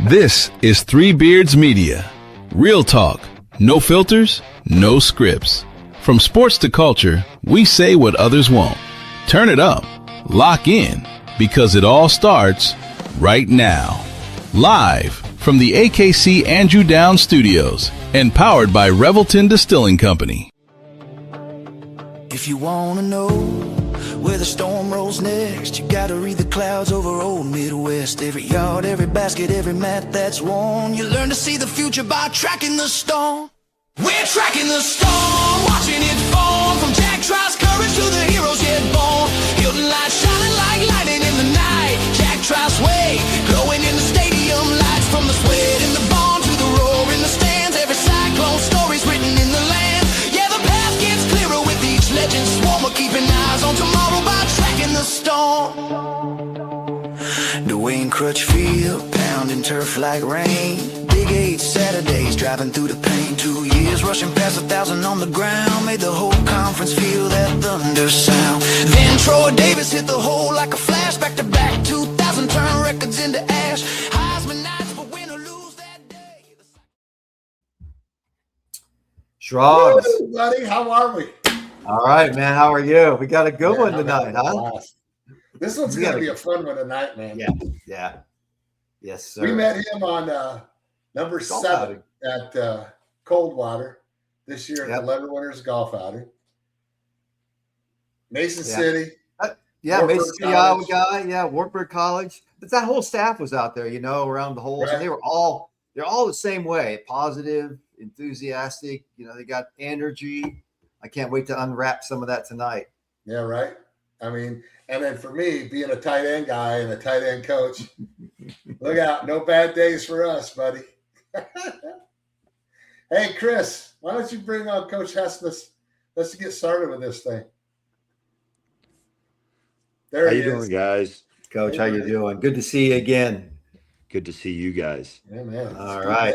This is Three Beards Media. Real talk, no filters, no scripts. From sports to culture, we say what others won't. Turn it up, lock in, because it all starts right now. Live from the AKC Andrew Downs Studios and powered by Revelton Distilling Company. If you want to know where the storm rolls next, you gotta read the clouds over old Midwest. Every yard, every basket, every mat that's worn. You learn to see the future by tracking the storm. We're tracking the storm, watching it form. From Jack Trice's courage to the heroes yet born. Hilton lights shining like lightning in the night. Jack Trice's way, glowing in the stadium lights. From the sweat in the barn to the roar in the stands. Every Cyclone story's written in the land. Yeah, the path gets clearer with each legend swarm. We're keeping eyes on tomorrow by tracking the storm. Dwayne Crutchfield, pounding turf like rain. Big 8 Saturdays, driving through the pain. 2 years, rushing past 1,000 on the ground. Made the whole conference feel that thunder sound. Then Troy Davis hit the hole like a flash. Back to back, 2,000 turn records into ash. Heisman nights, but win or lose that day. Shrugs. Woo, buddy, how are we? All right, man. How are you? We got a good one tonight, huh? This one's going to be a fun one tonight, man. Yeah. Yes, sir. We met him on number 7 at Coldwater this year at the Lever Winners Golf Outing. Mason City. Mason City, Iowa guy. Yeah, Wartburg College. But that whole staff was out there, around the holes, and they're all the same way, positive, enthusiastic. They got energy. I can't wait to unwrap some of that tonight. Yeah, right. I mean, and then for me, being a tight end guy and a tight end coach, look out, no bad days for us, buddy. Hey, Chris, why don't you bring on Coach Hestness? Let's get started with this thing. There he is. How you doing, guys? Coach, how you doing? Good to see you again. Good to see you guys. Yeah, man. All right.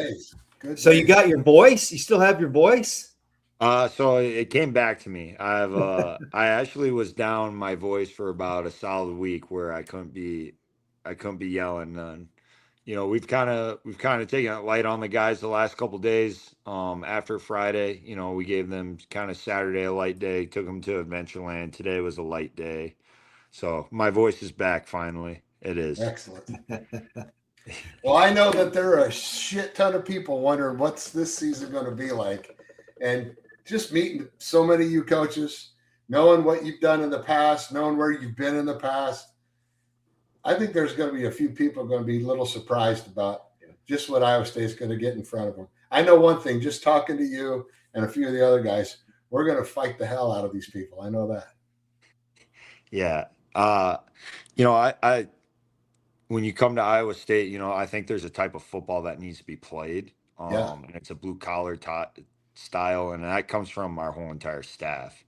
Good so days. you got your voice? You still have your voice? So it came back to me. I actually was down my voice for about a solid week where I couldn't be yelling none. We've kind of taken it light on the guys the last couple days. After Friday, we gave them kind of Saturday a light day, took them to Adventureland. Today was a light day. So my voice is back finally. It is. Excellent. Well, I know that there are a shit ton of people wondering what's this season going to be like. And just meeting so many of you coaches, knowing what you've done in the past, knowing where you've been in the past, I think there's going to be a few people going to be a little surprised about just what Iowa State's going to get in front of them. I know one thing, just talking to you and a few of the other guys, we're going to fight the hell out of these people. I know that. Yeah. I when you come to Iowa State, I think there's a type of football that needs to be played. And it's a blue collar style, and that comes from our whole entire staff.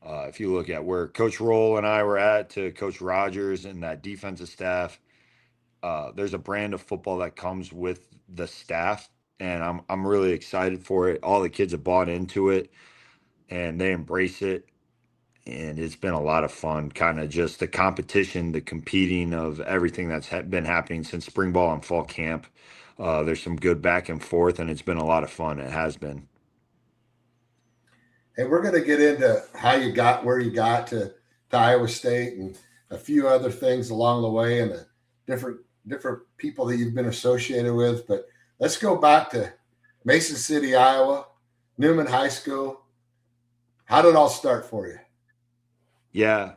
If you look at where Coach Roll and I were at to Coach Rogers and that defensive staff, there's a brand of football that comes with the staff, and I'm really excited for it. All the kids have bought into it, and they embrace it, and it's been a lot of fun. Kind of just the competition, the competing of everything that's been happening since spring ball and fall camp. There's some good back and forth, and it's been a lot of fun. It has been. Hey, we're going to get into how you got where you got to Iowa State and a few other things along the way and the different people that you've been associated with. But let's go back to Mason City, Iowa, Newman High School. How did it all start for you? Yeah.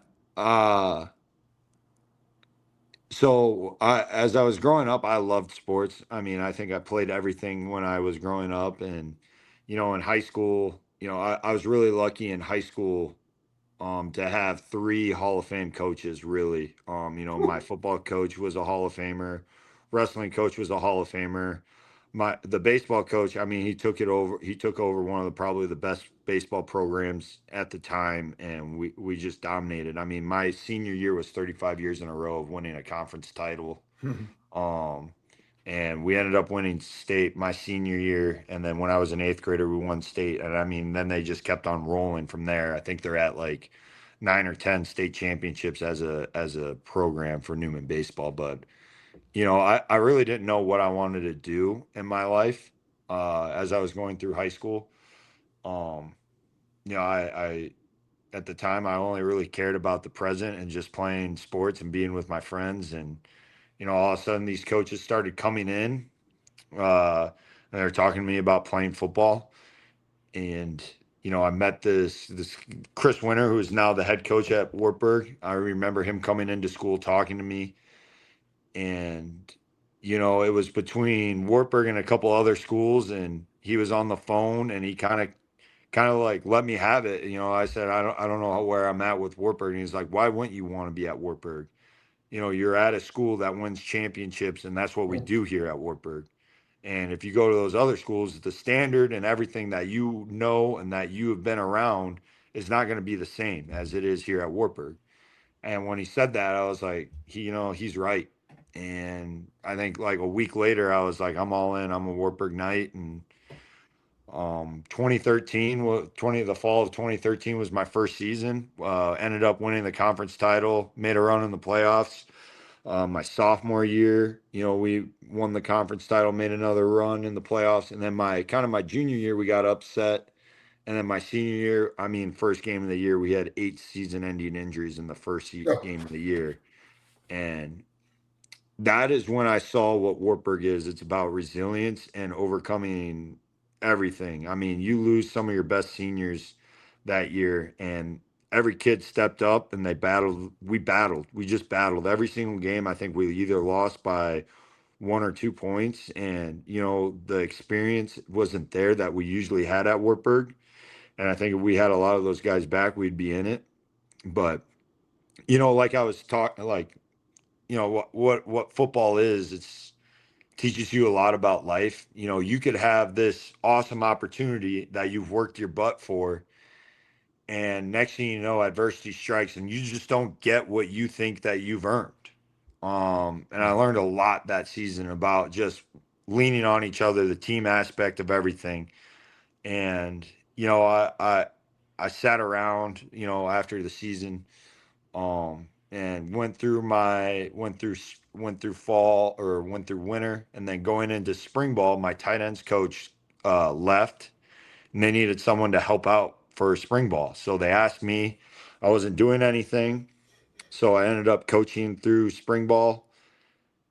So as I was growing up, I loved sports. I mean, I think I played everything when I was growing up. And, in high school, I was really lucky in high school to have 3 Hall of Fame coaches, really. My football coach was a Hall of Famer. Wrestling coach was a Hall of Famer. The baseball coach, I mean, he took over one of probably the best baseball programs at the time, and we just dominated. I mean, my senior year was 35 years in a row of winning a conference title. And we ended up winning state my senior year. And then when I was an 8th grader, we won state. And I mean, then they just kept on rolling from there. I think they're at like 9 or 10 state championships as a program for Newman baseball. But I really didn't know what I wanted to do in my life as I was going through high school. Um, I at the time I only really cared about the present and just playing sports and being with my friends. And all of a sudden these coaches started coming in, and they're talking to me about playing football. And I met this Chris Winter, who is now the head coach at Wartburg. I remember him coming into school talking to me, and it was between Wartburg and a couple other schools, and he was on the phone, and he kind of like let me have it. I said, I don't know where I'm at with Wartburg. And he's like, why wouldn't you want to be at Wartburg? You're at a school that wins championships, and that's what we do here at Wartburg. And if you go to those other schools, the standard and everything that and that you have been around is not going to be the same as it is here at Wartburg. And when he said that, I was like, he's right. And I think like a week later, I was like, I'm all in. I'm a Wartburg Knight. And 2013 the fall of 2013 was my first season. Ended up winning the conference title, made a run in the playoffs. My sophomore year, we won the conference title, made another run in the playoffs. And then my junior year, we got upset. And then my senior year, first game of the year, we had 8 season-ending injuries in the first game of the year. And that is when I saw what Wartburg is. It's about resilience and overcoming everything. You lose some of your best seniors that year, and every kid stepped up and they battled. We just battled every single game. I think we either lost by 1 or 2 points, and the experience wasn't there that we usually had at Wartburg. And I think if we had a lot of those guys back, we'd be in it. But like I was talking, like what football is, it's teaches you a lot about life. You could have this awesome opportunity that you've worked your butt for, and next thing you know, adversity strikes and you just don't get what you think that you've earned. And I learned a lot that season about just leaning on each other, the team aspect of everything. And I sat around after the season, and went through fall, or went through winter, and then going into spring ball, my tight ends coach left, and they needed someone to help out for spring ball. So they asked me. I wasn't doing anything, so I ended up coaching through spring ball.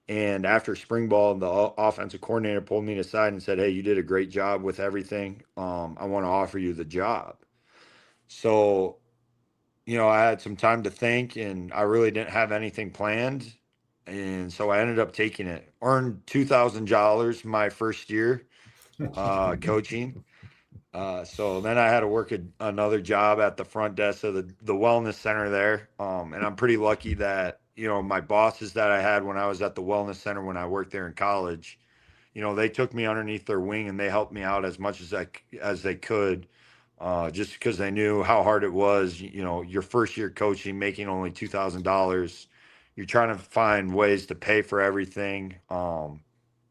And after spring ball, the offensive coordinator pulled me aside and said, "Hey, you did a great job with everything. I want to offer you the job." So I had some time to think, and I really didn't have anything planned. And so I ended up taking it. Earned $2,000 my first year coaching. So then I had to work another job at the front desk of the wellness center there. And I'm pretty lucky that, my bosses that I had when I was at the wellness center, when I worked there in college, they took me underneath their wing and they helped me out as much as they could. Just because they knew how hard it was. Your first year coaching, making only $2,000, you're trying to find ways to pay for everything.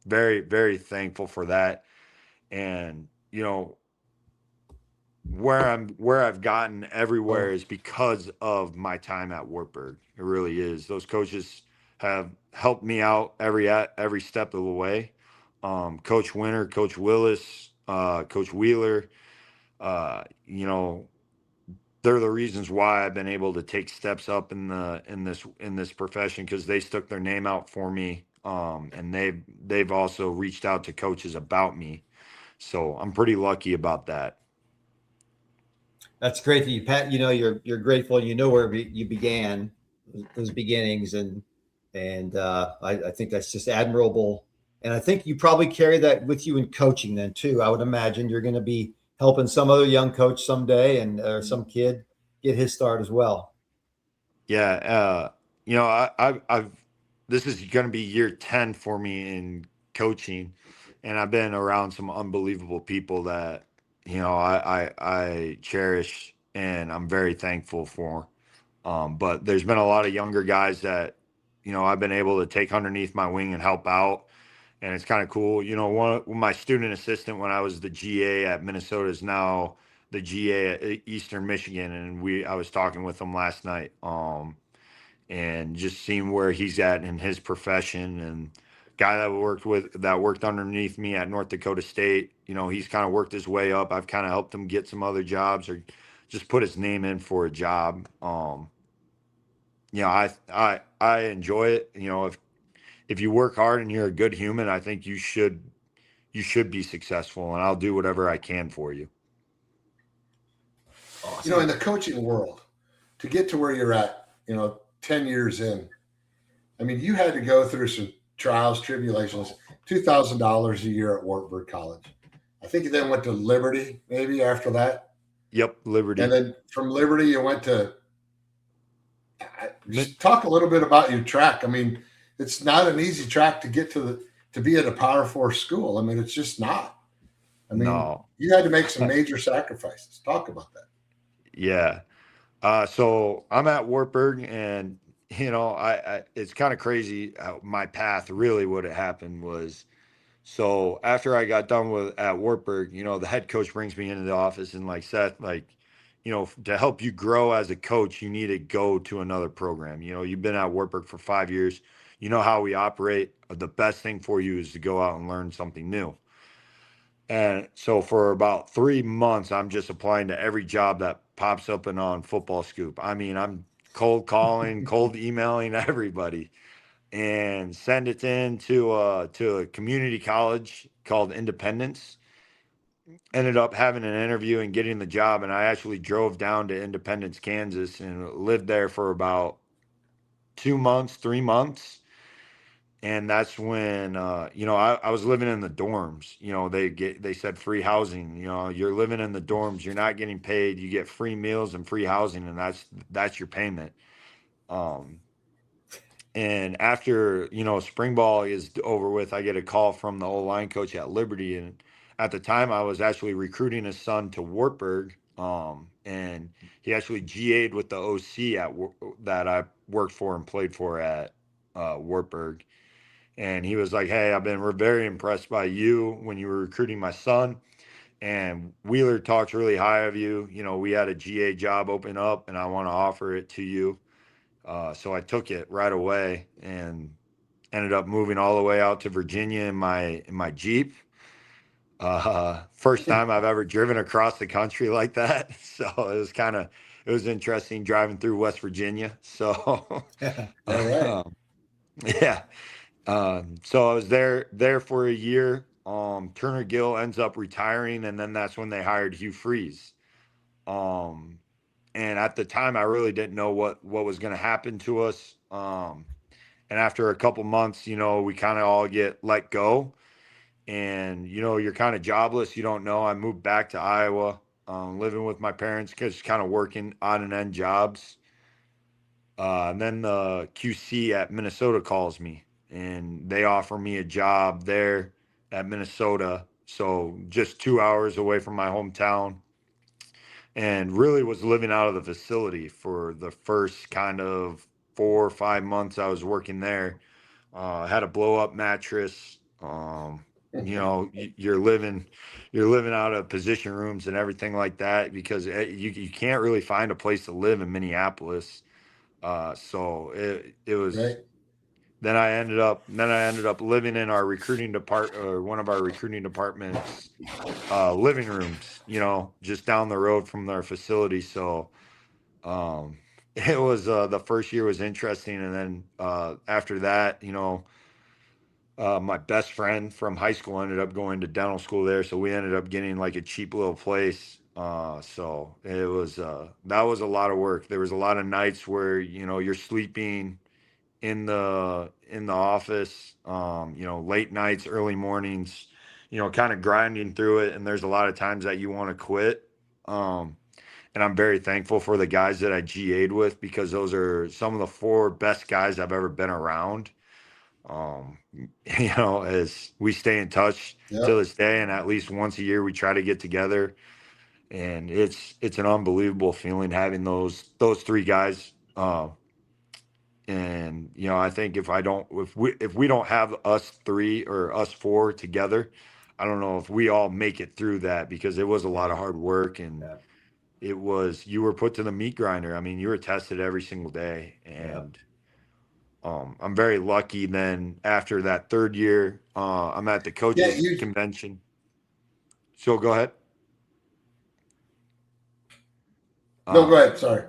Very, very thankful for that. And where I've gotten everywhere is because of my time at Wartburg. It really is. Those coaches have helped me out every step of the way. Coach Winter, Coach Willis, Coach Wheeler. They're the reasons why I've been able to take steps up in this profession, because they stuck their name out for me. And they've also reached out to coaches about me. So I'm pretty lucky about that. That's great that you, Pat. You're grateful. Where you began, those beginnings, and I think that's just admirable. And I think you probably carry that with you in coaching then too. I would imagine you're going to be helping some other young coach someday, and or some kid get his start as well. Yeah, I've this is going to be year 10 for me in coaching, and I've been around some unbelievable people that I cherish, and I'm very thankful for. But there's been a lot of younger guys that I've been able to take underneath my wing and help out, and it's kind of cool. My student assistant when I was the GA at Minnesota is now the GA at Eastern Michigan, and I was talking with him last night. and just seeing where he's at in his profession. And guy that worked underneath me at North Dakota State, you know, he's kind of worked his way up. I've kind of helped him get some other jobs or just put his name in for a job. You know, I enjoy it. You know, if you work hard and you're a good human, I think you should be successful, and I'll do whatever I can for you. Awesome. You know, in the coaching world, to get to where you're at, you know, 10 years in, I mean, you had to go through some trials, tribulations, $2,000 a year at Wartburg College. I think you then went to Liberty maybe after that. Yep, Liberty. And then from Liberty, you went to just talk a little bit about your track. I mean, it's not an easy track to get to be at a Power 4 school. I mean, it's just not. I mean, no. You had to make some major sacrifices. Talk about that. Yeah. So I'm at Wartburg, and you know, I it's kind of crazy how my path really what had happened was, so after I got done at Wartburg, you know, the head coach brings me into the office and like, Seth, like, you know, to help you grow as a coach, you need to go to another program. You know, you've been at Wartburg for 5 years. You know how we operate. The best thing for you is to go out and learn something new. And so for about 3 months, I'm just applying to every job that pops up on Football Scoop. I mean, I'm cold calling, cold emailing everybody, and send it in to a community college called Independence. Ended up having an interview and getting the job, and I actually drove down to Independence, Kansas, and lived there for about 2 months, 3 months. And that's when, you know, I was living in the dorms. You know, they said free housing. You know, you're living in the dorms. You're not getting paid. You get free meals and free housing, and that's your payment. And after, you know, spring ball is over with, I get a call from the old line coach at Liberty, and at the time I was actually recruiting his son to Wartburg. And he actually GA'd with the OC that I worked for and played for at Wartburg. And he was like, hey, I've been very impressed by you when you were recruiting my son. And Wheeler talks really high of you. You know, we had a GA job open up, and I want to offer it to you. So I took it right away and ended up moving all the way out to Virginia in my Jeep. First time I've ever driven across the country like that. So it was interesting driving through West Virginia. So, yeah. So I was there for a year. Turner Gill ends up retiring, and then that's when they hired Hugh Freeze. And at the time I really didn't know what was going to happen to us. And after a couple months, you know, we kind of all get let go, and, you know, you're kind of jobless. You don't know. I moved back to Iowa, living with my parents, just kind of working on and end jobs. And then the QC at Minnesota calls me, and they offer me a job there at Minnesota. So just 2 hours away from my hometown, and really was living out of the facility for the first kind of 4 or 5 months I was working there. Had a blow up mattress. You know, you're living out of position rooms and everything like that, because you can't really find a place to live in Minneapolis. So it was right. Then I ended up living in our recruiting department, or one of our recruiting departments living rooms, you know, just down the road from their facility. So it was the first year was interesting, and then after that, you know, my best friend from high school ended up going to dental school there, so we ended up getting like a cheap little place. So it was that was a lot of work. There was a lot of nights where, you know, you're sleeping in the office, you know, late nights, early mornings, you know, kind of grinding through it. And there's a lot of times that you want to quit. And I'm very thankful for the guys that I GA'd with, because those are some of the 4 best guys I've ever been around. You know, as we stay in touch to this day, and at least once a year we try to get together, and it's an unbelievable feeling having those 3 guys. And, you know, I think if we don't have us 3 or us 4 together, I don't know if we all make it through that, because it was a lot of hard work, and you were put to the meat grinder. I mean, you were tested every single day, and I'm very lucky. Then after that third year, I'm at the coaches convention. So go ahead. No, go ahead. Sorry.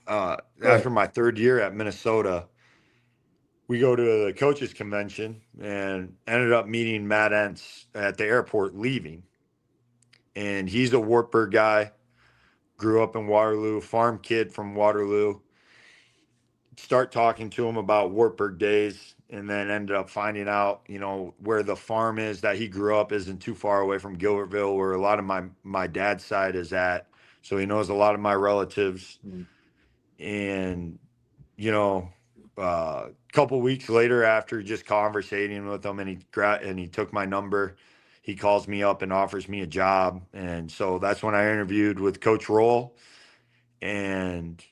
After my third year at Minnesota, we go to the coaches convention and ended up meeting Matt Entz at the airport leaving. And he's a Wartburg guy, grew up in Waterloo, farm kid from Waterloo. Start talking to him about Wartburg days, and then ended up finding out, where the farm is that he grew up isn't too far away from Gilbertville, where a lot of my dad's side is at. So he knows a lot of my relatives. And, a couple weeks later, after just conversating with him, and he took my number, he calls me up and offers me a job. And so that's when I interviewed with Coach Roll and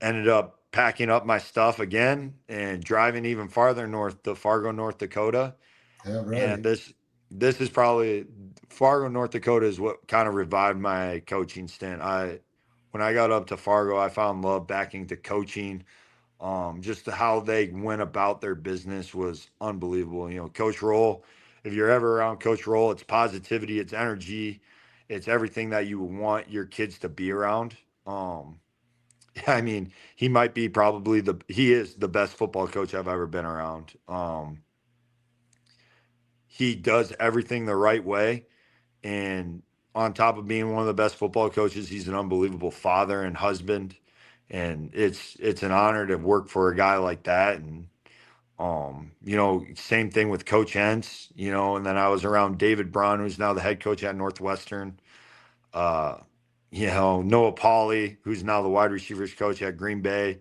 ended up packing up my stuff again and driving even farther north to Fargo, North Dakota. Yeah, right. And this is probably Fargo, North Dakota is what kind of revived my coaching stint. When I got up to Fargo, I found love back into coaching. Just how they went about their business was unbelievable. Coach Roll, if you're ever around Coach Roll, it's positivity, it's energy, it's everything that you want your kids to be around. I mean, he might be he is the best football coach I've ever been around. He does everything the right way. And on top of being one of the best football coaches, he's an unbelievable father and husband. And it's an honor to work for a guy like that. And, same thing with Coach Entz, and then I was around David Braun, who's now the head coach at Northwestern. Noah Pauly, who's now the wide receivers coach at Green Bay.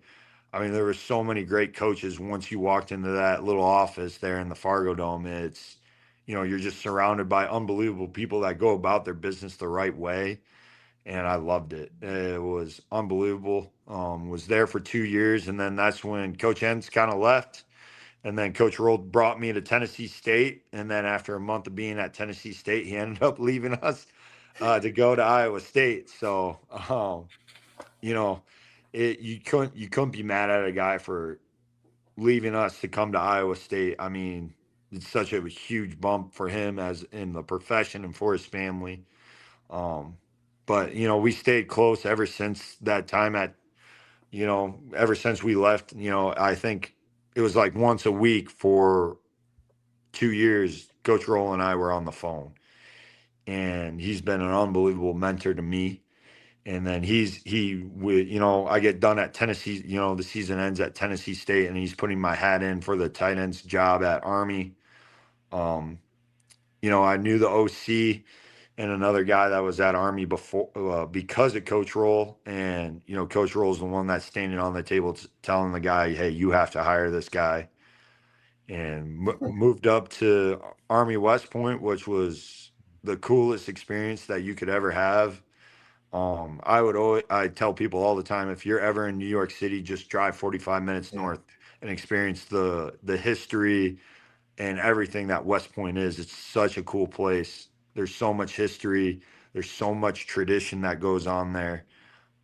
I mean, there were so many great coaches once you walked into that little office there in the Fargo Dome. It's, you're just surrounded by unbelievable people that go about their business the right way. And I loved it. It was unbelievable. Was there for 2 years. And then that's when Coach Entz kind of left. And then Coach Roll brought me to Tennessee State. And then after a month of being at Tennessee State, he ended up leaving us to go to Iowa State. So, you couldn't be mad at a guy for leaving us to come to Iowa State. I mean, it's such a huge bump for him as in the profession and for his family. But we stayed close ever since that time ever since we left. I think it was like once a week for 2 years, Coach Roll and I were on the phone. And he's been an unbelievable mentor to me. And then I get done at Tennessee, the season ends at Tennessee State, and he's putting my hat in for the tight ends job at Army. I knew the OC and another guy that was at Army before because of Coach Roll. And, Coach Roll is the one that's standing on the table telling the guy, hey, you have to hire this guy. And moved up to Army West Point, which was the coolest experience that you could ever have. I tell people all the time, if you're ever in New York City, just drive 45 minutes north and experience the history and everything that West Point is. It's such a cool place. There's so much history. There's so much tradition that goes on there.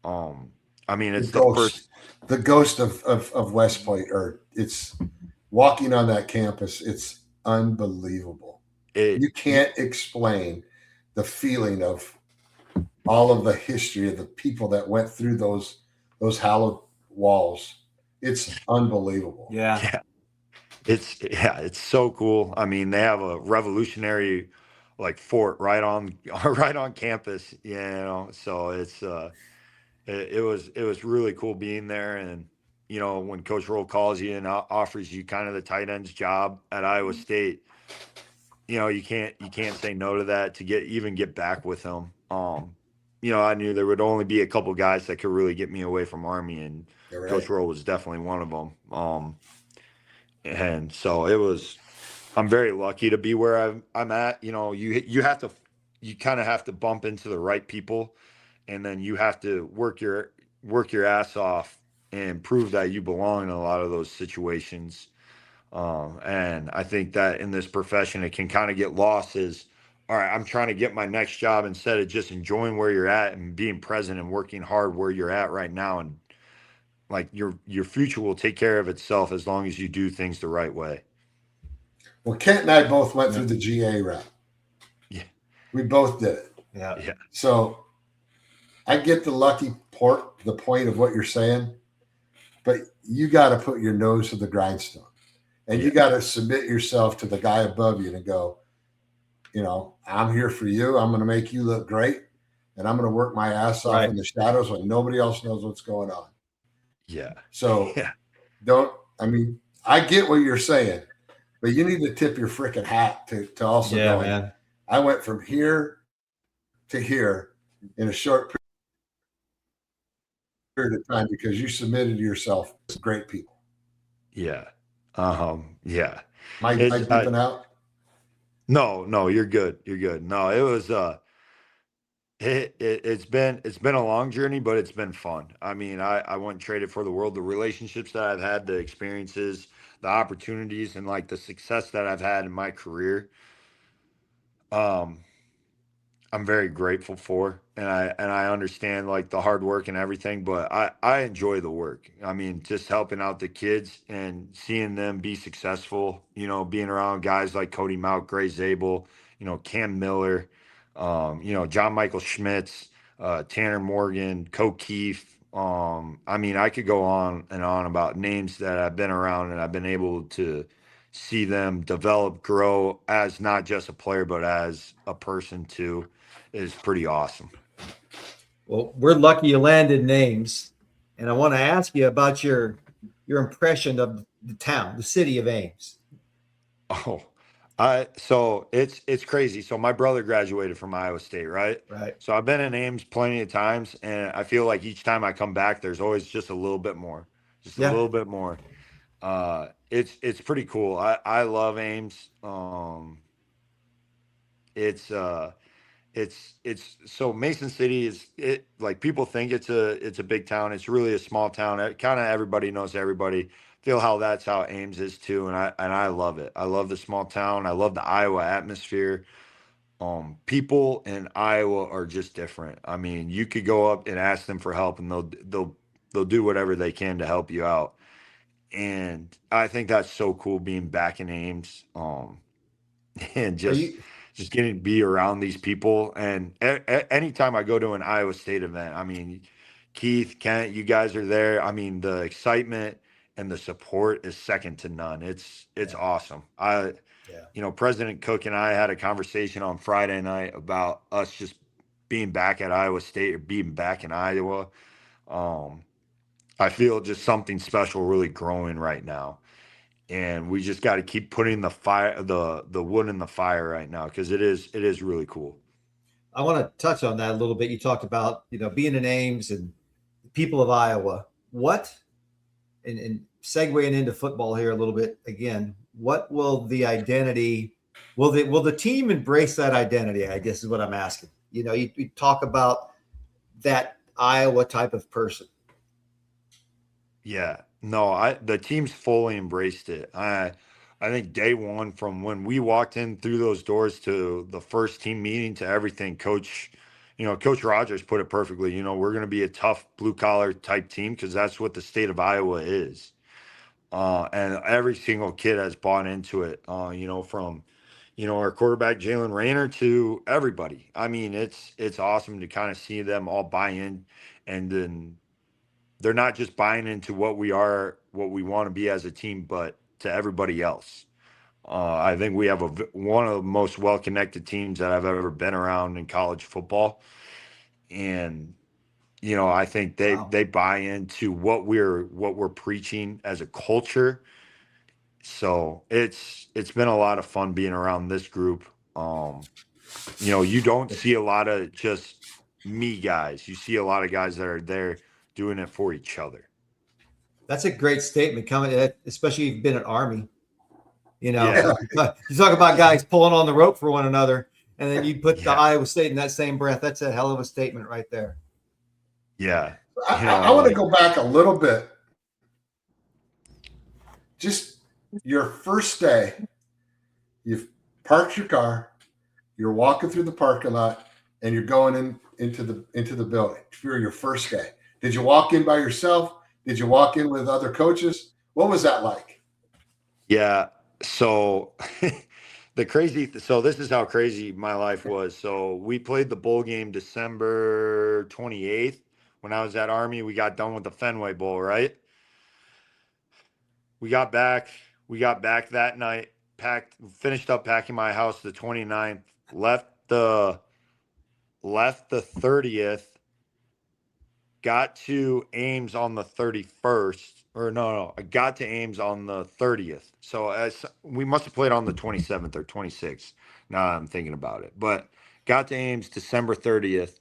I mean, it's the ghost of West Point, or it's walking on that campus. It's unbelievable. You can't explain the feeling of all of the history of the people that went through those hallowed walls. It's unbelievable. Yeah. It's so cool. I mean, they have a revolutionary fort right on campus, so it's it was really cool being there. And when Coach Roll calls you and offers you kind of the tight ends job at Iowa State, you can't say no to that to get back with him. I knew there would only be a couple guys that could really get me away from Army, and right. Coach Roll was definitely one of them. And so I'm very lucky to be where I'm at. You kind of have to bump into the right people, and then you have to work your ass off and prove that you belong in a lot of those situations. And I think that in this profession, it can kind of get lost as, all right, I'm trying to get my next job instead of just enjoying where you're at and being present and working hard where you're at right now. And like your future will take care of itself as long as you do things the right way. Well, Kent and I both went through the GA route. Yeah. We both did it. Yeah. Yeah. So I get the point of what you're saying, but you got to put your nose to the grindstone, and you got to submit yourself to the guy above you and go, I'm here for you. I'm going to make you look great, and I'm going to work my ass off in the shadows when nobody else knows what's going on. Yeah. So I get what you're saying, but you need to tip your freaking hat to also go, man. I went from here to here in a short period of time because you submitted yourself to great people. Yeah. Yeah. Am I keeping out? No, you're good. You're good. No, it was it's been a long journey, but it's been fun. I mean, I wouldn't trade it for the world. The relationships that I've had, the experiences, the opportunities, and like the success that I've had in my career. I'm very grateful for, and I understand like the hard work and everything, but I enjoy the work. I mean, just helping out the kids and seeing them be successful, being around guys like Cody Mount, Gray Zabel, Cam Miller, John Michael Schmitz, Tanner Morgan, Co Keefe. I mean, I could go on and on about names that I've been around and I've been able to see them develop, grow as not just a player, but as a person too, is pretty awesome. Well, we're lucky you landed names, and I want to ask you about your impression of the town, the city of Ames. So it's crazy. So my brother graduated from Iowa State, right? Right. So I've been in Ames plenty of times, and I feel like each time I come back, there's always just a little bit more, a little bit more. It's pretty cool. I love Ames. It's so Mason City is like people think it's a big town. It's really a small town. Kind of everybody knows everybody. Feel that's how Ames is too, and I love it. I love the small town. I love the Iowa atmosphere. People in Iowa are just different. I mean, you could go up and ask them for help, and they'll do whatever they can to help you out. And I think that's so cool being back in Ames. And just getting to be around these people. And anytime I go to an Iowa State event, I mean, Keith, Kent, you guys are there. I mean, the excitement and the support is second to none. It's awesome. President Cook and I had a conversation on Friday night about us just being back at Iowa State or being back in Iowa. I feel just something special really growing right now. And we just got to keep putting the wood in the fire right now, because it is really cool. I want to touch on that a little bit. You talked about, being in Ames and the people of Iowa. And segueing into football here a little bit again, what will the identity, will the team embrace that identity, I guess is what I'm asking. You talk about that Iowa type of person. Yeah, no, the team's fully embraced it. I think day one, from when we walked in through those doors to the first team meeting to everything, Coach Rogers put it perfectly. We're going to be a tough blue collar type team because that's what the state of Iowa is. And every single kid has bought into it, from, our quarterback, Jalen Rayner, to everybody. I mean, it's awesome to kind of see them all buy in, and then they're not just buying into what we are, what we want to be as a team, but to everybody else. I think we have one of the most well-connected teams that I've ever been around in college football. And, I think they buy into what we're preaching as a culture. So it's been a lot of fun being around this group. You don't see a lot of just me guys. You see a lot of guys that are there doing it for each other. That's a great statement coming, especially if you've been at Army. You talk about guys pulling on the rope for one another, and then you put the Iowa State in that same breath. That's a hell of a statement right there. Yeah. I want to go back a little bit. Just your first day, you've parked your car, you're walking through the parking lot, and you're going into the building for your first day. Did you walk in by yourself? Did you walk in with other coaches? What was that like? Yeah. So so this is how crazy my life was. So we played the bowl game December 28th. When I was at Army, we got done with the Fenway Bowl, right? We got back that night, finished up packing my house the 29th, left the 30th, got to Ames on the 31st, or no, I got to Ames on the 30th. So as we must have played on the 27th or 26th. Now I'm thinking about it, but got to Ames December 30th.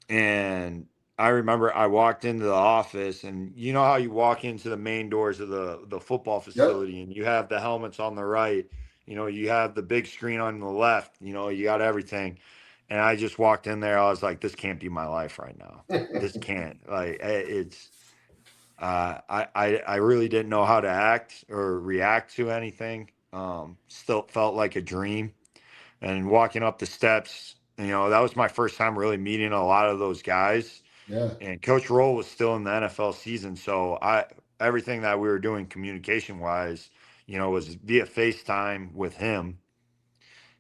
And I remember I walked into the office, and you know how you walk into the main doors of the football facility, and you have the helmets on the right, you have the big screen on the left, you got everything. And I just walked in there. I was like, this can't be my life right now. This can't. Like, it's. I really didn't know how to act or react to anything. Still felt like a dream. And walking up the steps, that was my first time really meeting a lot of those guys. Yeah. And Coach Roll was still in the NFL season, so everything that we were doing communication wise, was via FaceTime with him.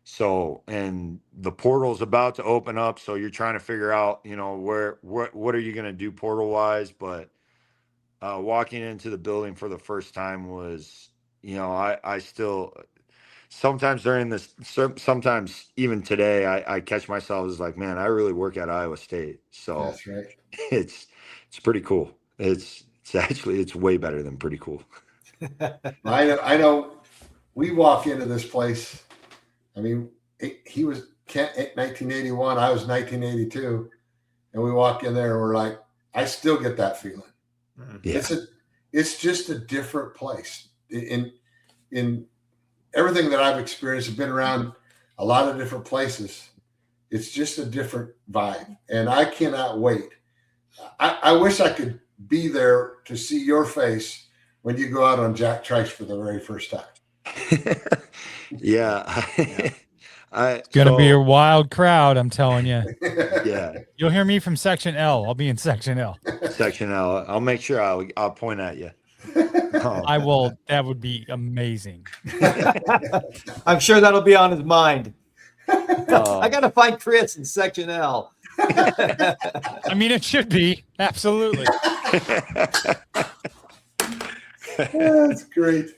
So, and the portal's about to open up, so you're trying to figure out, what are you going to do portal wise? But walking into the building for the first time was, I still sometimes sometimes even today, I catch myself as like, man, I really work at Iowa State. So that's right. It's pretty cool. It's way better than pretty cool. I know. We walk into this place. I mean, he was 1981. I was 1982, and we walk in there, and we're like, I still get that feeling. Yeah. It's just a different place. In everything that I've experienced, I've been around a lot of different places. It's just a different vibe, and I cannot wait. I wish I could be there to see your face when you go out on Jack Trice for the very first time. Yeah. It's going to be a wild crowd, I'm telling you. Yeah. You'll hear me from Section L. I'll be in Section L. Section L. I'll make sure I'll point at you. I will. That would be amazing. I'm sure that'll be on his mind. I got to find Chris in Section L. I mean, it should be. Absolutely. That's great.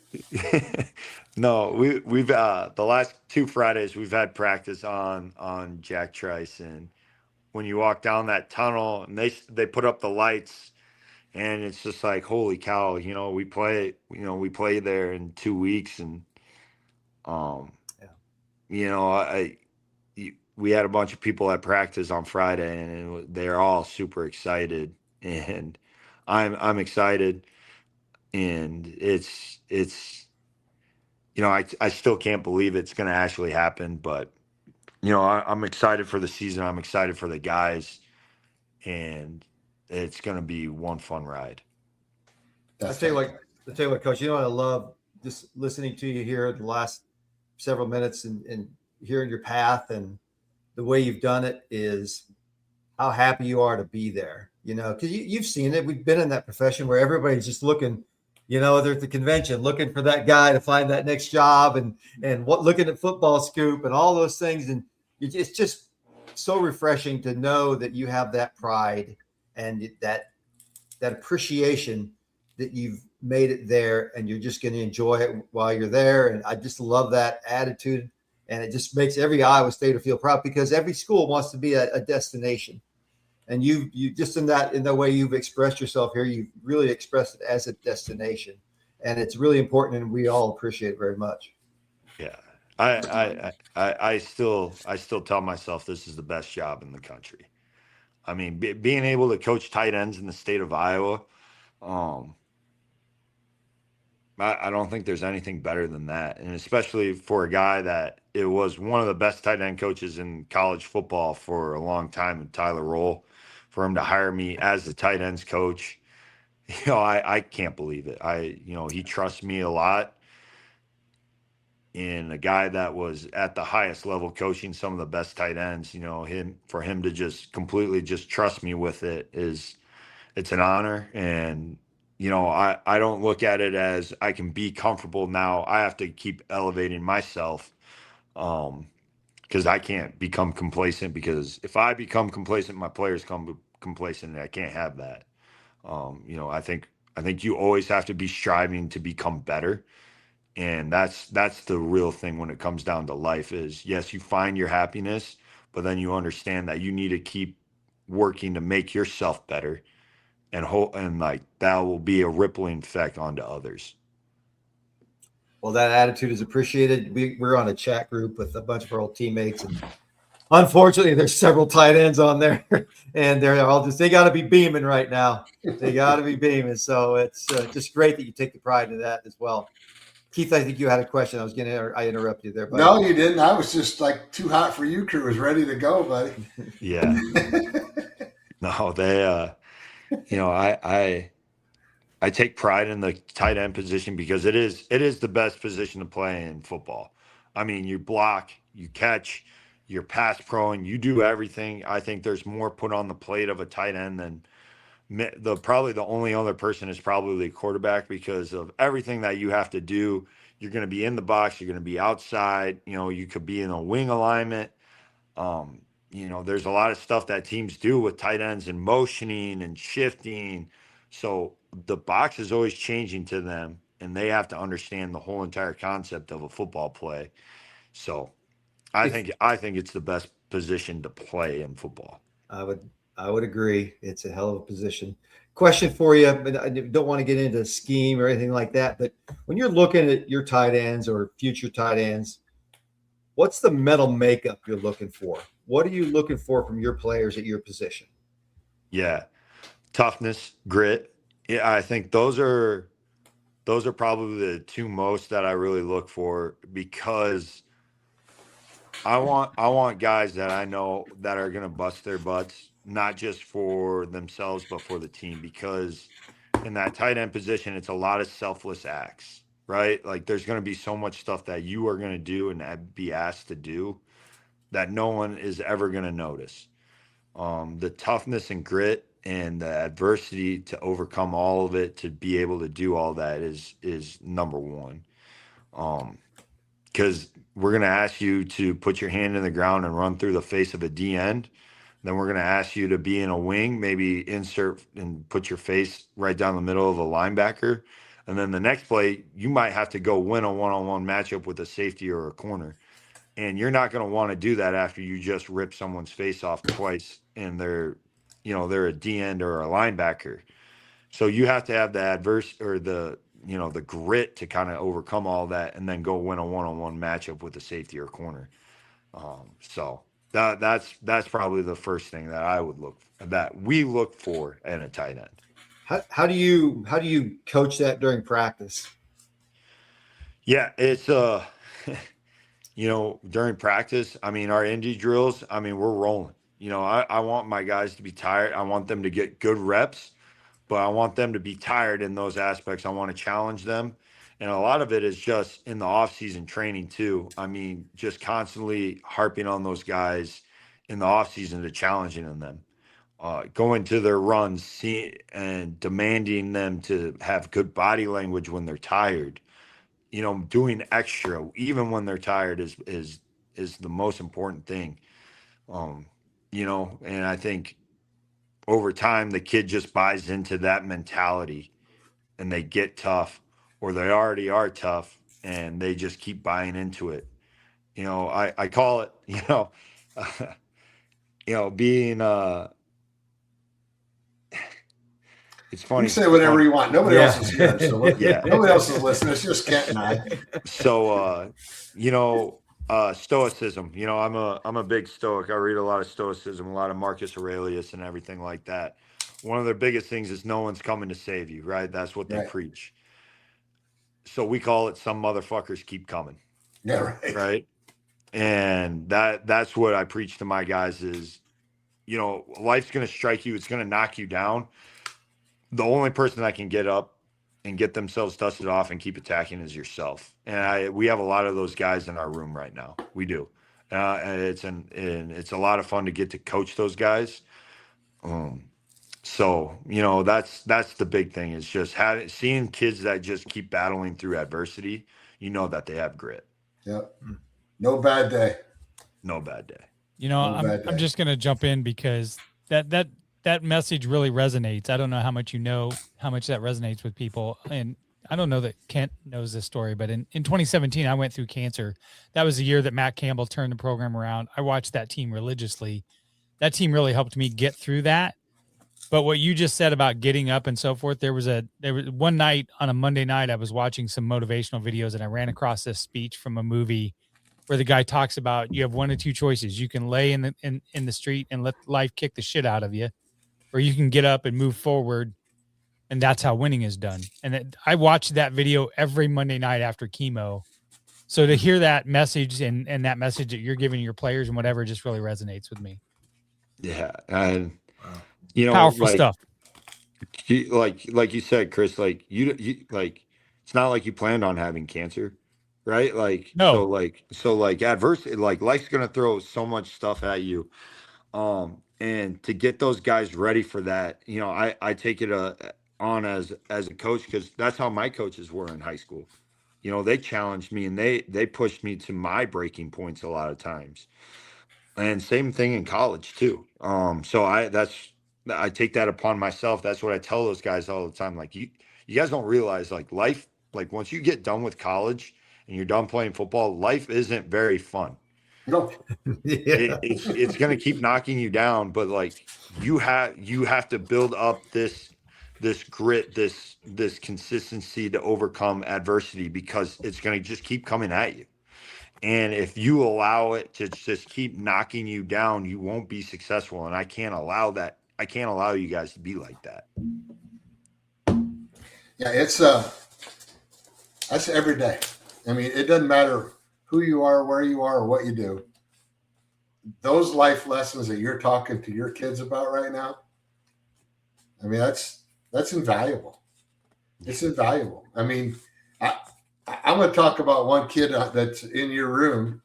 No, we've the last 2 Fridays we've had practice on Jack Trice, and when you walk down that tunnel and they put up the lights, and it's just like, holy cow, we play there in 2 weeks, and we had a bunch of people at practice on Friday, and they're all super excited, and I'm excited, and it's I still can't believe it's going to actually happen, but I'm excited for the season. I'm excited for the guys, and it's going to be one fun ride. I'll tell you what, Coach, what I love just listening to you here the last several minutes and hearing your path and the way you've done it is how happy you are to be there, because you've seen it. We've been in that profession where everybody's just looking, they're at the convention looking for that guy to find that next job and looking at Football Scoop and all those things. And it's just so refreshing to know that you have that pride and that appreciation that you've made it there and you're just going to enjoy it while you're there. And I just love that attitude. And it just makes every Iowa Stater feel proud because every school wants to be a destination. And you just in the way you've expressed yourself here, you've really expressed it as a destination, and it's really important, and we all appreciate it very much. Yeah, I still tell myself this is the best job in the country. I mean, being able to coach tight ends in the state of Iowa, I don't think there's anything better than that, and especially for a guy that it was one of the best tight end coaches in college football for a long time, Tyler Roll. For him to hire me as the tight ends coach, I can't believe it. He trusts me a lot. And a guy that was at the highest level coaching some of the best tight ends, for him to just completely just trust me with it is it's an honor. And, I don't look at it as I can be comfortable now. I have to keep elevating myself. Because I can't become complacent, because if I become complacent, my players come complacent, and I can't have that. I think you always have to be striving to become better. And that's the real thing when it comes down to life is, yes, you find your happiness, but then you understand that you need to keep working to make yourself better, and like that will be a rippling effect onto others. Well, that attitude is appreciated. We're on a chat group with a bunch of our old teammates, and unfortunately, there's several tight ends on there, and they're all they got to be beaming right now. They got to be beaming. So it's just great that you take the pride in that as well. Keith, I think you had a question. I interrupted you there, buddy. No, you didn't. I was just like too hot for you crew. Was ready to go, buddy. Yeah. No, they, I take pride in the tight end position because it is the best position to play in football. I mean, you block, you catch, you're pass pro, and you do everything. I think there's more put on the plate of a tight end than probably the only other person is probably the quarterback, because of everything that you have to do. You're going to be in the box, you're going to be outside, you could be in a wing alignment. There's a lot of stuff that teams do with tight ends and motioning and shifting. So the box is always changing to them, and they have to understand the whole entire concept of a football play. So I think it's the best position to play in football. I would agree. It's a hell of a position. Question for you, but I don't want to get into scheme or anything like that. But when you're looking at your tight ends or future tight ends, what's the mental makeup you're looking for? What are you looking for from your players at your position? Yeah, toughness, grit. Yeah, I think those are probably the two most that I really look for, because I want guys that I know that are going to bust their butts, not just for themselves, but for the team, because in that tight end position, it's a lot of selfless acts, right? Like there's going to be so much stuff that you are going to do and be asked to do that no one is ever going to notice. The toughness and grit and the adversity to overcome all of it, to be able to do all that is number one. Because we're going to ask you to put your hand in the ground and run through the face of a D end. Then we're going to ask you to be in a wing, maybe insert and put your face right down the middle of a linebacker. And then the next play, you might have to go win a one-on-one matchup with a safety or a corner. And you're not going to want to do that after you just rip someone's face off twice and they're a D end or a linebacker. So you have to have the grit to kind of overcome all that and then go win a one-on-one matchup with a safety or corner. So that's probably the first thing that we look for in a tight end. How do you coach that during practice? Yeah, it's during practice, I mean, our indie drills, I mean, we're rolling. I want my guys to be tired. I want them to get good reps, but I want them to be tired in those aspects. I want to challenge them. And a lot of it is just in the off-season training too. I mean, just constantly harping on those guys in the off-season to challenging them, going to their runs, and demanding them to have good body language when they're tired. Doing extra even when they're tired is the most important thing. And I think over time the kid just buys into that mentality, and they get tough, or they already are tough, and they just keep buying into it. I call it, being it's funny. You say whatever you want. Nobody else is here. So nobody else is listening. It's just Kent and I. So, stoicism. I'm a big stoic. I read a lot of stoicism, a lot of Marcus Aurelius and everything like that. One of their biggest things is no one's coming to save you, right? That's what they preach. So we call it some motherfuckers keep coming. Yeah, right. Right. And that's what I preach to my guys is, life's going to strike you. It's going to knock you down. The only person that can get up and get themselves dusted off and keep attacking is yourself. And we have a lot of those guys in our room right now. We do. And it's a lot of fun to get to coach those guys. So, that's the big thing is just seeing kids that just keep battling through adversity, that they have grit. Yep. No bad day. No bad day. I'm just going to jump in because that message really resonates. I don't know how much how much that resonates with people. And I don't know that Kent knows this story, but in 2017, I went through cancer. That was the year that Matt Campbell turned the program around. I watched that team religiously. That team really helped me get through that. But what you just said about getting up and so forth, there was one night on a Monday night, I was watching some motivational videos and I ran across this speech from a movie where the guy talks about you have one of two choices. You can lay in the street and let life kick the shit out of you, or you can get up and move forward. And that's how winning is done. And I watched that video every Monday night after chemo. So to hear that message and that message that you're giving your players and whatever just really resonates with me. Yeah. And powerful stuff. Like you said, Chris, you it's not like you planned on having cancer, right? No. So adversity, life's going to throw so much stuff at you. And to get those guys ready for that, I take it on as a coach, because that's how my coaches were in high school. They challenged me and they pushed me to my breaking points a lot of times. And same thing in college too. So I take that upon myself. That's what I tell those guys all the time. You guys don't realize life, once you get done with college and you're done playing football, life isn't very fun. No. Yeah. It's going to keep knocking you down, but you have to build up this grit, this consistency to overcome adversity, because it's going to just keep coming at you. And if you allow it to just keep knocking you down, you won't be successful. And I can't allow that. I can't allow you guys to be like that. Yeah, it's that's every day. I mean, it doesn't matter who you are, where you are, or what you do. Those life lessons that you're talking to your kids about right now, I mean, that's invaluable. It's invaluable. I mean, I'm going to talk about one kid that's in your room,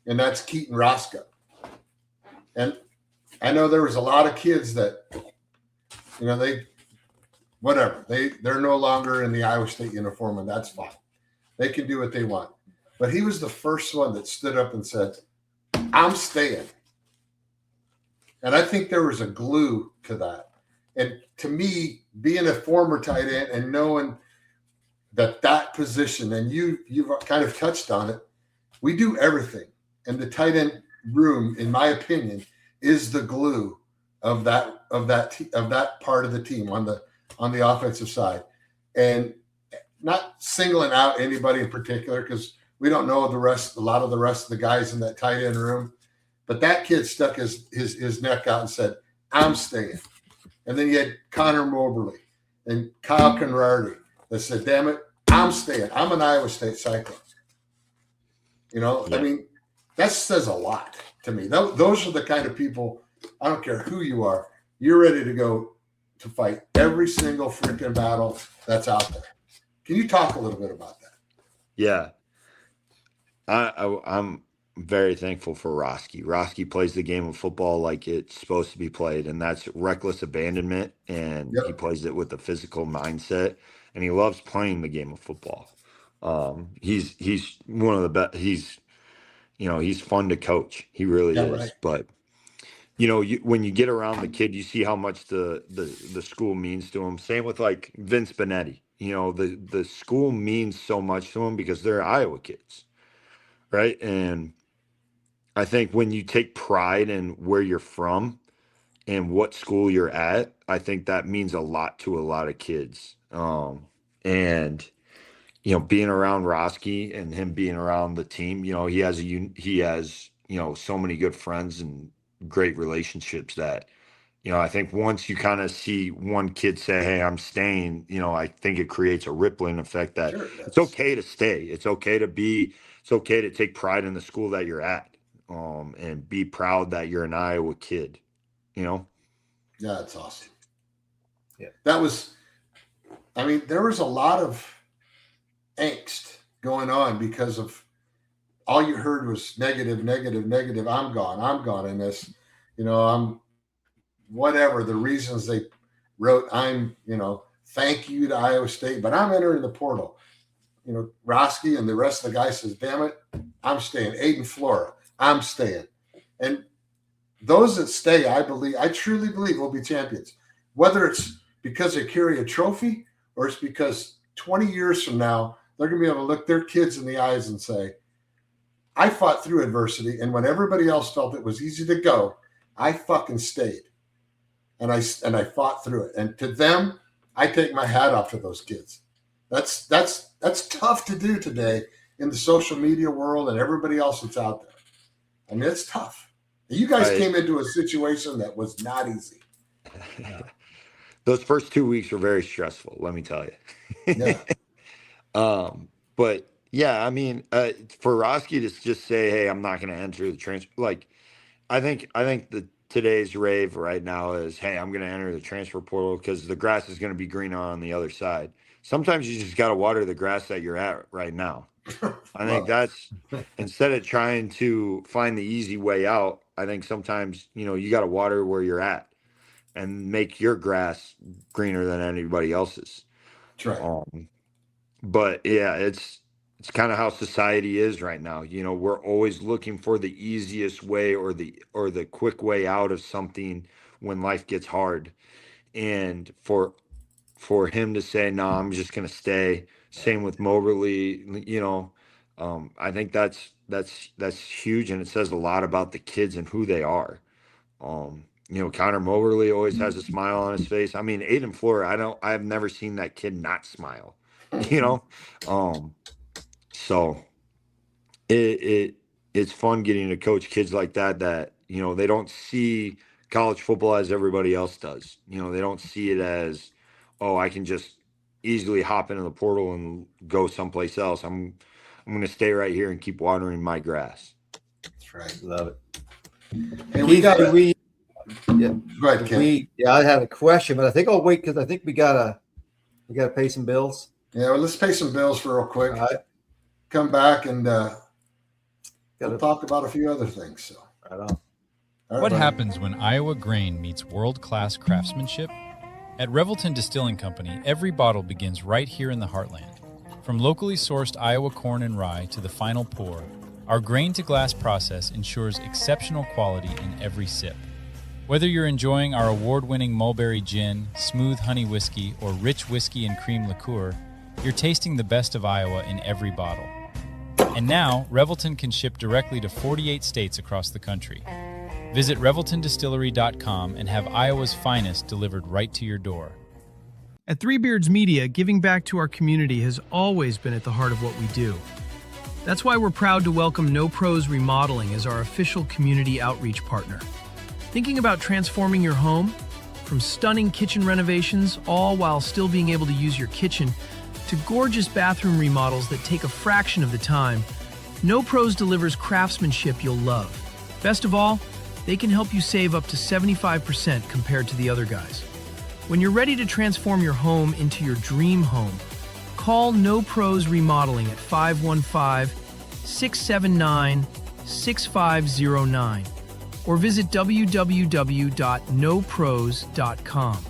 and that's Keaton Roscoe. And I know there was a lot of kids that, they're no longer in the Iowa State uniform, and that's fine. They can do what they want. But he was the first one that stood up and said, I'm staying. And I think there was a glue to that. And to me, being a former tight end and knowing that position, and you've kind of touched on it, we do everything. And the tight end room, in my opinion, is the glue of that part of the team on the offensive side. And not singling out anybody in particular, because we don't know a lot of the rest of the guys in that tight end room. But that kid stuck his neck out and said, I'm staying. And then you had Connor Moberly and Kyle Conradi that said, damn it, I'm staying. I'm an Iowa State Cyclone. Yeah. I mean, that says a lot to me. Those are the kind of people, I don't care who you are, you're ready to go to fight every single freaking battle that's out there. Can you talk a little bit about that? Yeah. I'm very thankful for Roski. Roski plays the game of football like it's supposed to be played, and that's reckless abandonment, and he plays it with a physical mindset, and he loves playing the game of football. He's one of the best. He's fun to coach. He really is. Right. But when you get around the kid, you see how much the school means to him. Same with Vince Benetti. The school means so much to him because they're Iowa kids, right? And I think when you take pride in where you're from and what school you're at, I think that means a lot to a lot of kids. And being around Roski and him being around the team, he has so many good friends and great relationships that, I think once you kind of see one kid say, hey, I'm staying, I think it creates a rippling effect that it's okay to stay. It's okay to take pride in the school that you're at, and be proud that you're an Iowa kid, Yeah, that's awesome. Yeah. There was a lot of angst going on because of all you heard was negative. I'm gone in this, I'm whatever the reasons they wrote, thank you to Iowa State, but I'm entering the portal. Roski and the rest of the guys says, damn it, I'm staying. Aiden Flora, I'm staying. And those that stay, I truly believe will be champions. Whether it's because they carry a trophy or it's because 20 years from now, they're going to be able to look their kids in the eyes and say, I fought through adversity, and when everybody else felt it was easy to go, I fucking stayed. And I fought through it. And to them, I take my hat off to those kids. That's tough to do today in the social media world and everybody else that's out there. I mean, it's tough. You guys came into a situation that was not easy. Those first 2 weeks were very stressful, let me tell you. Yeah. But yeah, I mean, for Roski to just say, hey, I'm not going to enter the transfer. Like, I think today's rave right now is, hey, I'm going to enter the transfer portal because the grass is going to be greener on the other side. Sometimes you just got to water the grass that you're at right now. I think that's, instead of trying to find the easy way out, I think sometimes, you got to water where you're at and make your grass greener than anybody else's. That's right. But yeah, it's kind of how society is right now. We're always looking for the easiest way or the quick way out of something when life gets hard. And for him to say, no, I'm just going to stay. Same with Moberly, I think that's huge. And it says a lot about the kids and who they are. Connor Moberly always has a smile on his face. I mean, Aiden Flora, I've never seen that kid not smile, so it's fun getting to coach kids like that, they don't see college football as everybody else does. They don't see it as, oh, I can just easily hop into the portal and go someplace else. I'm going to stay right here and keep watering my grass. That's right. Love it. And go ahead, Ken. I had a question, but I think I'll wait because I think we gotta pay some bills. Yeah, well, let's pay some bills for real quick. All right. Come back and we'll talk about a few other things. So, right on. What happens when Iowa grain meets world-class craftsmanship? At Revelton Distilling Company, every bottle begins right here in the heartland. From locally sourced Iowa corn and rye to the final pour, our grain-to-glass process ensures exceptional quality in every sip. Whether you're enjoying our award-winning mulberry gin, smooth honey whiskey, or rich whiskey and cream liqueur, you're tasting the best of Iowa in every bottle. And now, Revelton can ship directly to 48 states across the country. Visit ReveltonDistillery.com and have Iowa's finest delivered right to your door. At Three Beards Media, giving back to our community has always been at the heart of what we do. That's why we're proud to welcome No Pros Remodeling as our official community outreach partner. Thinking about transforming your home? From stunning kitchen renovations, all while still being able to use your kitchen, to gorgeous bathroom remodels that take a fraction of the time, No Pros delivers craftsmanship you'll love. Best of all, they can help you save up to 75% compared to the other guys. When you're ready to transform your home into your dream home, call No Pros Remodeling at 515-679-6509 or visit www.nopros.com.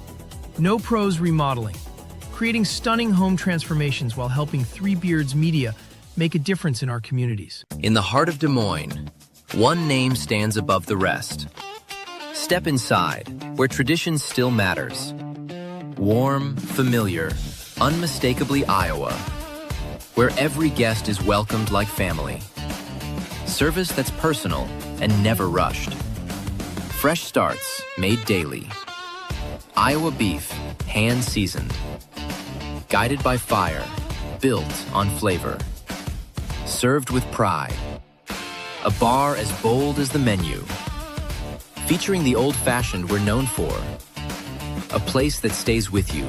No Pros Remodeling, creating stunning home transformations while helping Three Beards Media make a difference in our communities. In the heart of Des Moines, one name stands above the rest. Step inside, where tradition still matters. Warm, familiar, unmistakably Iowa, where every guest is welcomed like family. Service that's personal and never rushed. Fresh starts made daily. Iowa beef, hand-seasoned. Guided by fire, built on flavor. Served with pride. A bar as bold as the menu. Featuring the old-fashioned we're known for. A place that stays with you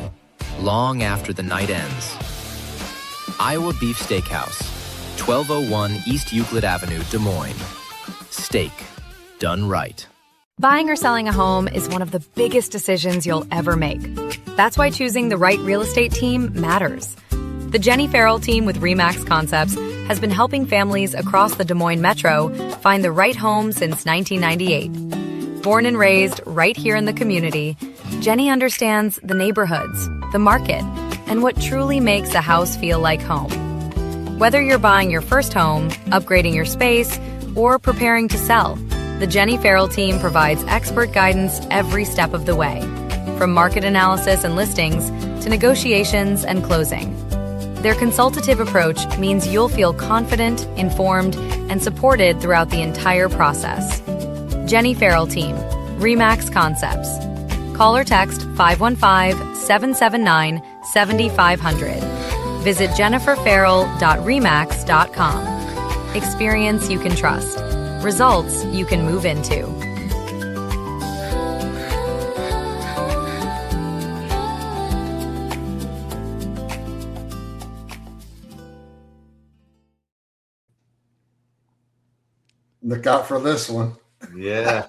long after the night ends. Iowa Beef Steakhouse, 1201 East Euclid Avenue, Des Moines. Steak done right. Buying or selling a home is one of the biggest decisions you'll ever make. That's why choosing the right real estate team matters. The Jenny Farrell team with RE/MAX Concepts has been helping families across the Des Moines metro find the right home since 1998. Born and raised right here in the community, Jenny understands the neighborhoods, the market, and what truly makes a house feel like home. Whether you're buying your first home, upgrading your space, or preparing to sell, the Jenny Farrell team provides expert guidance every step of the way, from market analysis and listings to negotiations and closing. Their consultative approach means you'll feel confident, informed, and supported throughout the entire process. Jenny Farrell Team, RE/MAX Concepts. Call or text 515-779-7500. Visit jenniferfarrell.remax.com. Experience you can trust. Results you can move into. Look out for this one. Yeah.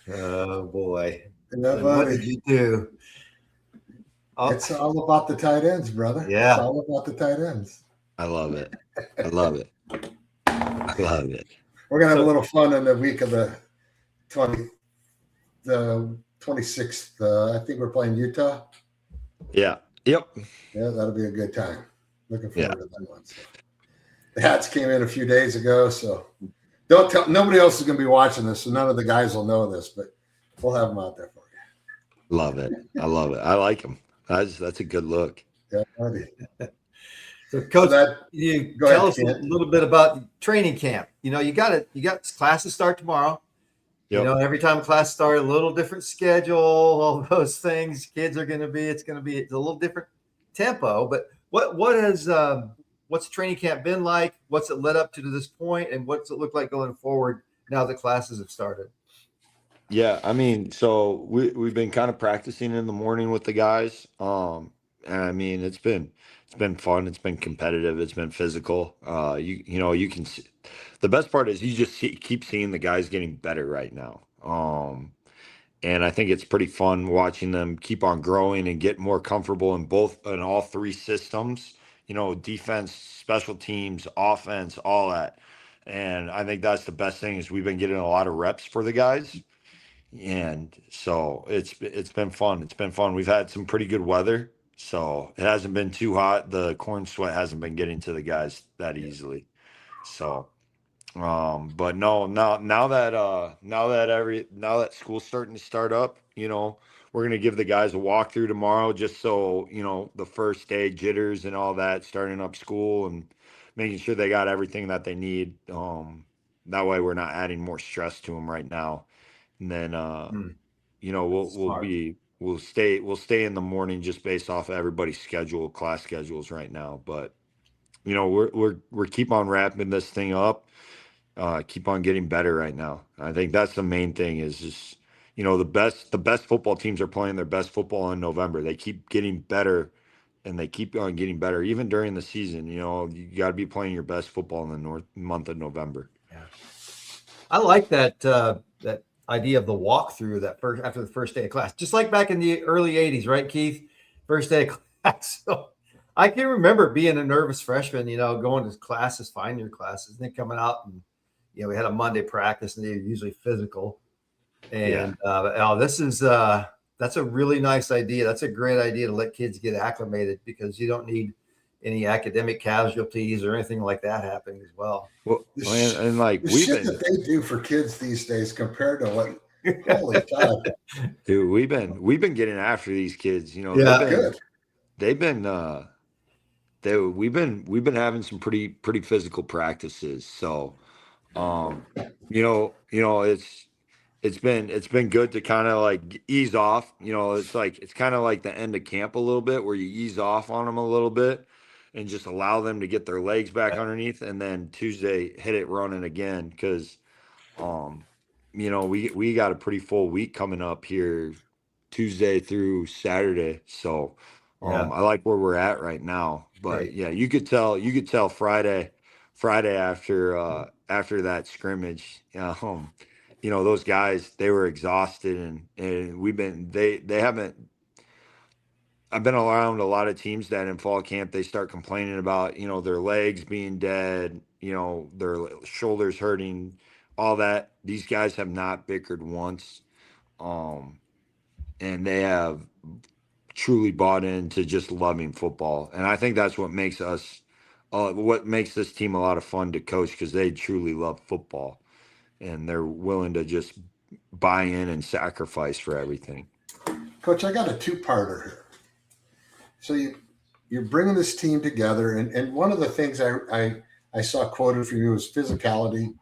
Oh boy. Yeah, what did you do? Oh. It's all about the tight ends, brother. Yeah. It's all about the tight ends. I love it. I love it. I love it. We're gonna have a little fun in the week of the 26th. I think we're playing Utah. Yeah. Yep. Yeah, that'll be a good time. Looking forward to that one. So. The hats came in a few days ago, so don't tell. Nobody else is going to be watching this, so none of the guys will know this, but we'll have them out there for you. Love it. I love it. I like them. That's a good look. Yeah, buddy. So, Coach, you tell us a little bit about training camp. You know, you got classes start tomorrow. Yep. You know, every time class starts, a little different schedule, all those things. Kids are going to be. It's a little different tempo. But what's training camp been like? What's it led up to this point, and what's it look like going forward now that classes have started? Yeah, I mean, so we've been kind of practicing in the morning with the guys. And I mean, it's been fun. It's been competitive. It's been physical. You can see, the best part is you just keep seeing the guys getting better right now. And I think it's pretty fun watching them keep on growing and get more comfortable in all three systems. You know, defense, special teams, offense, all that. And I think that's the best thing is we've been getting a lot of reps for the guys. And so it's been fun. It's been fun. We've had some pretty good weather, so it hasn't been too hot. The corn sweat hasn't been getting to the guys that easily. So, but no, now that school's starting to start up, you know, we're gonna give the guys a walkthrough tomorrow, just so you know the first day jitters and all that, starting up school and making sure they got everything that they need. That way we're not adding more stress to them right now. And then, you know, we'll stay in the morning just based off of everybody's class schedules right now. But, you know, we're keep on wrapping this thing up, keep on getting better right now. I think that's the main thing is just, you know, the best football teams are playing their best football in November. They keep getting better and they keep on getting better. Even during the season, you know, you got to be playing your best football in the month of November. Yeah. I like that idea of the walkthrough after the first day of class, just like back in the early 80s, right, Keith? First day of class. So I can remember being a nervous freshman, you know, going to classes, finding your classes, and then coming out and, you know, we had a Monday practice and they're usually physical. And that's a really nice idea. That's a great idea to let kids get acclimated because you don't need any academic casualties or anything like that happening as well. Well, and like the shit that they do for kids these days compared to what, holy cow. Dude, we've been getting after these kids, you know. Yeah, we've been having some pretty physical practices. So you know, it's been good to kind of like ease off, you know. It's kind of like the end of camp a little bit where you ease off on them a little bit and just allow them to get their legs back underneath, and then Tuesday hit it running again because you know, we got a pretty full week coming up here Tuesday through Saturday. So I like where we're at right now. But yeah, you could tell Friday after that scrimmage, you know, those guys, they were exhausted and I've been around a lot of teams that in fall camp, they start complaining about, you know, their legs being dead, you know, their shoulders hurting, all that. These guys have not bickered once. And they have truly bought into just loving football. And I think that's what makes this team a lot of fun to coach, because they truly love football and they're willing to just buy in and sacrifice for everything. Coach, I got a two-parter here. So you're bringing this team together, and one of the things I saw quoted from you was physicality,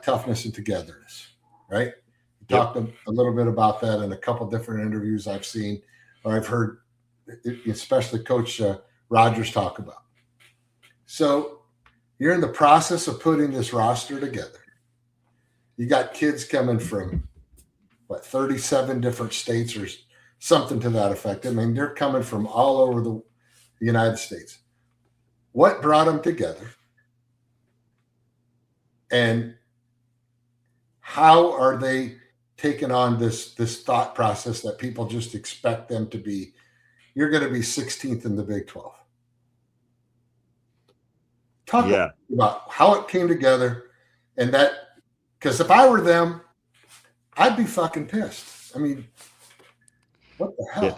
toughness, and togetherness, right? You talked a little bit about that in a couple different interviews I've seen, or I've heard, especially Coach Rogers talk about. So you're in the process of putting this roster together. You got kids coming from, 37 different states or something to that effect. I mean, they're coming from all over the United States. What brought them together? And how are they taking on this thought process that people just expect them to be? You're going to be 16th in the Big 12. Talk about how it came together, and that, because if I were them, I'd be fucking pissed. I mean, what the hell? Yeah.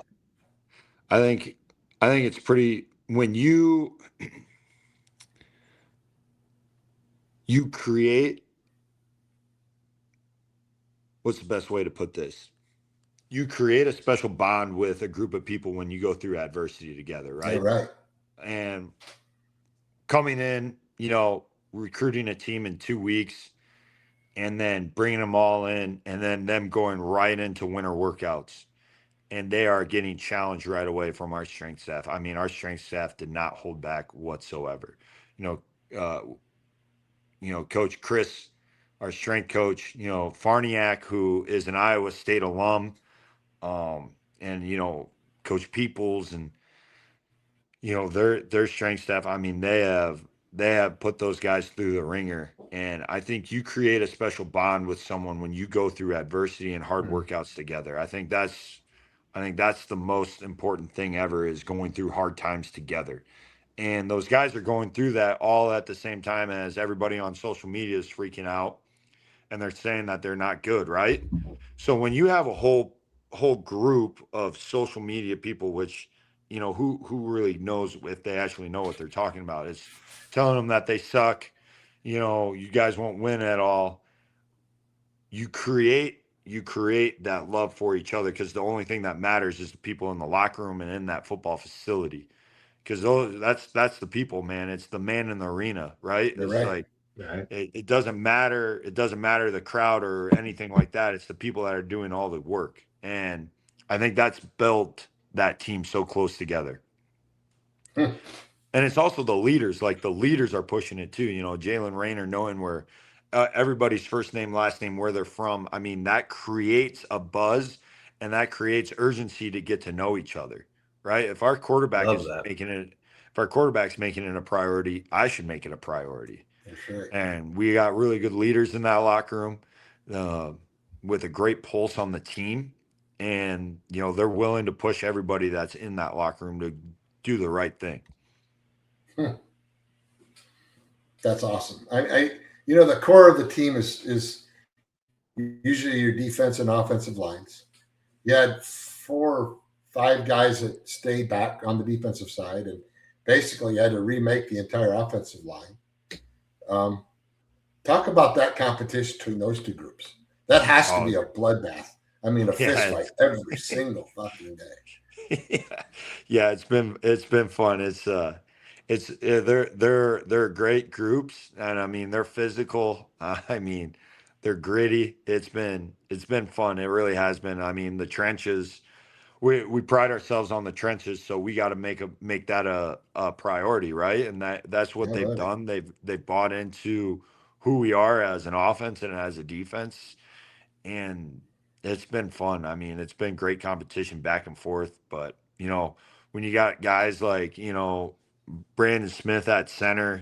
I think it's pretty, when you create, what's the best way to put this? You create a special bond with a group of people when you go through adversity together, right? Yeah, right. And coming in, recruiting a team in 2 weeks, and then bringing them all in, and then them going right into winter workouts. And they are getting challenged right away from our strength staff. I mean, our strength staff did not hold back whatsoever. Coach Chris, our strength coach, Farniak, who is an Iowa State alum, and Coach Peoples, and their strength staff. I mean, they have put those guys through the ringer, and I think you create a special bond with someone when you go through adversity and hard workouts together. I think that's the most important thing ever, is going through hard times together. And those guys are going through that all at the same time as everybody on social media is freaking out, and they're saying that they're not good, right? So when you have a whole group of social media people, which, who really knows if they actually know what they're talking about, is telling them that they suck, you guys won't win at all. You create that love for each other, because the only thing that matters is the people in the locker room and in that football facility. Because that's the people, man. It's the man in the arena, right? You're it's right. like, right. It doesn't matter. It doesn't matter the crowd or anything like that. It's the people that are doing all the work. And I think that's built that team so close together. And it's also the leaders. Like, the leaders are pushing it too. Jalen Rayner, knowing where everybody's first name, last name, where they're from. I mean, that creates a buzz, and that creates urgency to get to know each other, right? If our quarterback making it a priority, I should make it a priority. Sure. And we got really good leaders in that locker room, with a great pulse on the team. And, they're willing to push everybody that's in that locker room to do the right thing. That's awesome. The core of the team is usually your defense and offensive lines. You had 4 or 5 guys that stayed back on the defensive side, and basically you had to remake the entire offensive line. Talk about that competition between those two groups. That has to be a bloodbath. I mean, a fist fight every single fucking day. Yeah, it's been fun. They're great groups, and I mean, they're physical. I mean, they're gritty. It's been fun. It really has been. I mean, the trenches. We pride ourselves on the trenches, so we got to make that a priority, right? And that's what they've done. They've bought into who we are as an offense and as a defense, and it's been fun. I mean, it's been great competition back and forth. But when you got guys like Brandon Smith at center,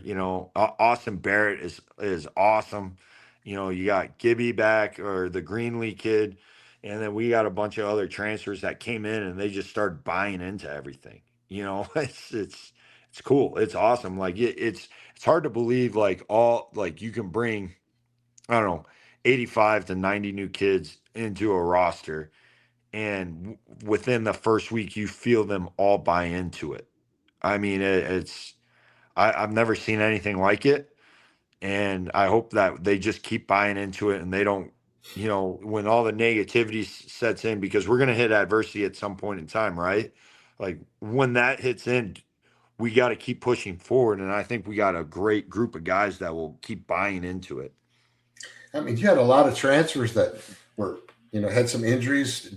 Austin Barrett is awesome. You got Gibby back, or the Greenlee kid. And then we got a bunch of other transfers that came in, and they just started buying into everything. It's cool. It's awesome. Like it's hard to believe, like, you can bring, I don't know, 85 to 90 new kids into a roster, and within the first week, you feel them all buy into it. I mean, I've never seen anything like it, and I hope that they just keep buying into it and they don't, when all the negativity sets in, because we're going to hit adversity at some point in time, right? Like when that hits in, we got to keep pushing forward, and I think we got a great group of guys that will keep buying into it. I mean, you had a lot of transfers that were, had some injuries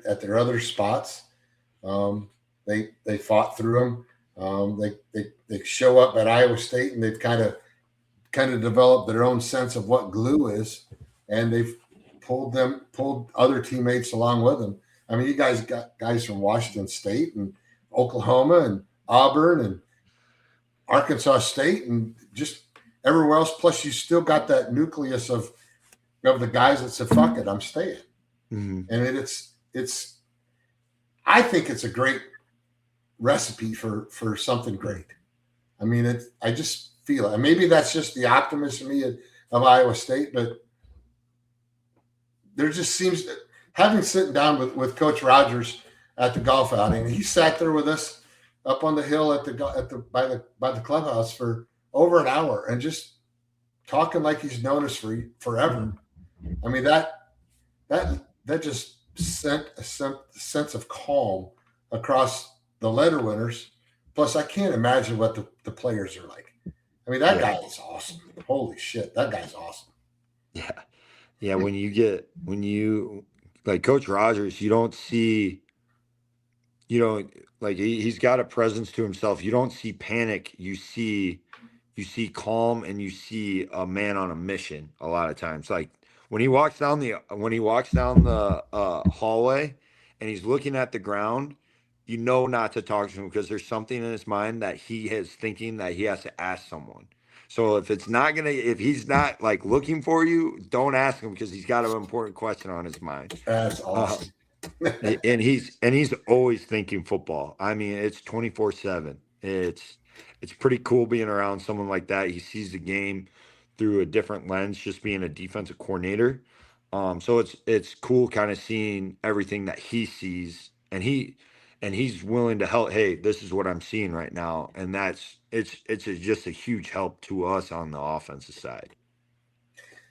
at their other spots. They fought through them. They show up at Iowa State, and they've kind of developed their own sense of what glue is, and they've pulled other teammates along with them. I mean, you guys got guys from Washington State and Oklahoma and Auburn and Arkansas State and just everywhere else. Plus, you still got that nucleus of the guys that said, "Fuck it, I'm staying." Mm-hmm. And I think it's a great recipe for something great. I mean, I just feel it. And maybe that's just the optimist in me of Iowa State, but there just seems that having sitting down with Coach Rogers at the golf outing, he sat there with us up on the hill by the clubhouse for over an hour and just talking like he's known us for forever. I mean, that just sent a sense of calm across the letter winners. Plus, I can't imagine what the players are like. I mean, that guy is awesome. Holy shit, that guy's awesome. Yeah. Yeah, when you like Coach Rogers, you don't see, like he's got a presence to himself. You don't see panic. You see calm, and you see a man on a mission a lot of times. Like when he walks down the hallway and he's looking at the ground, not to talk to him because there's something in his mind that he is thinking that he has to ask someone. So if he's not like looking for you, don't ask him because he's got an important question on his mind. That's awesome. and he's always thinking football. I mean, it's 24/7. It's pretty cool being around someone like that. He sees the game through a different lens, just being a defensive coordinator. So it's cool kind of seeing everything that he sees, and he's willing to help. Hey, this is what I'm seeing right now, and it's just a huge help to us on the offensive side.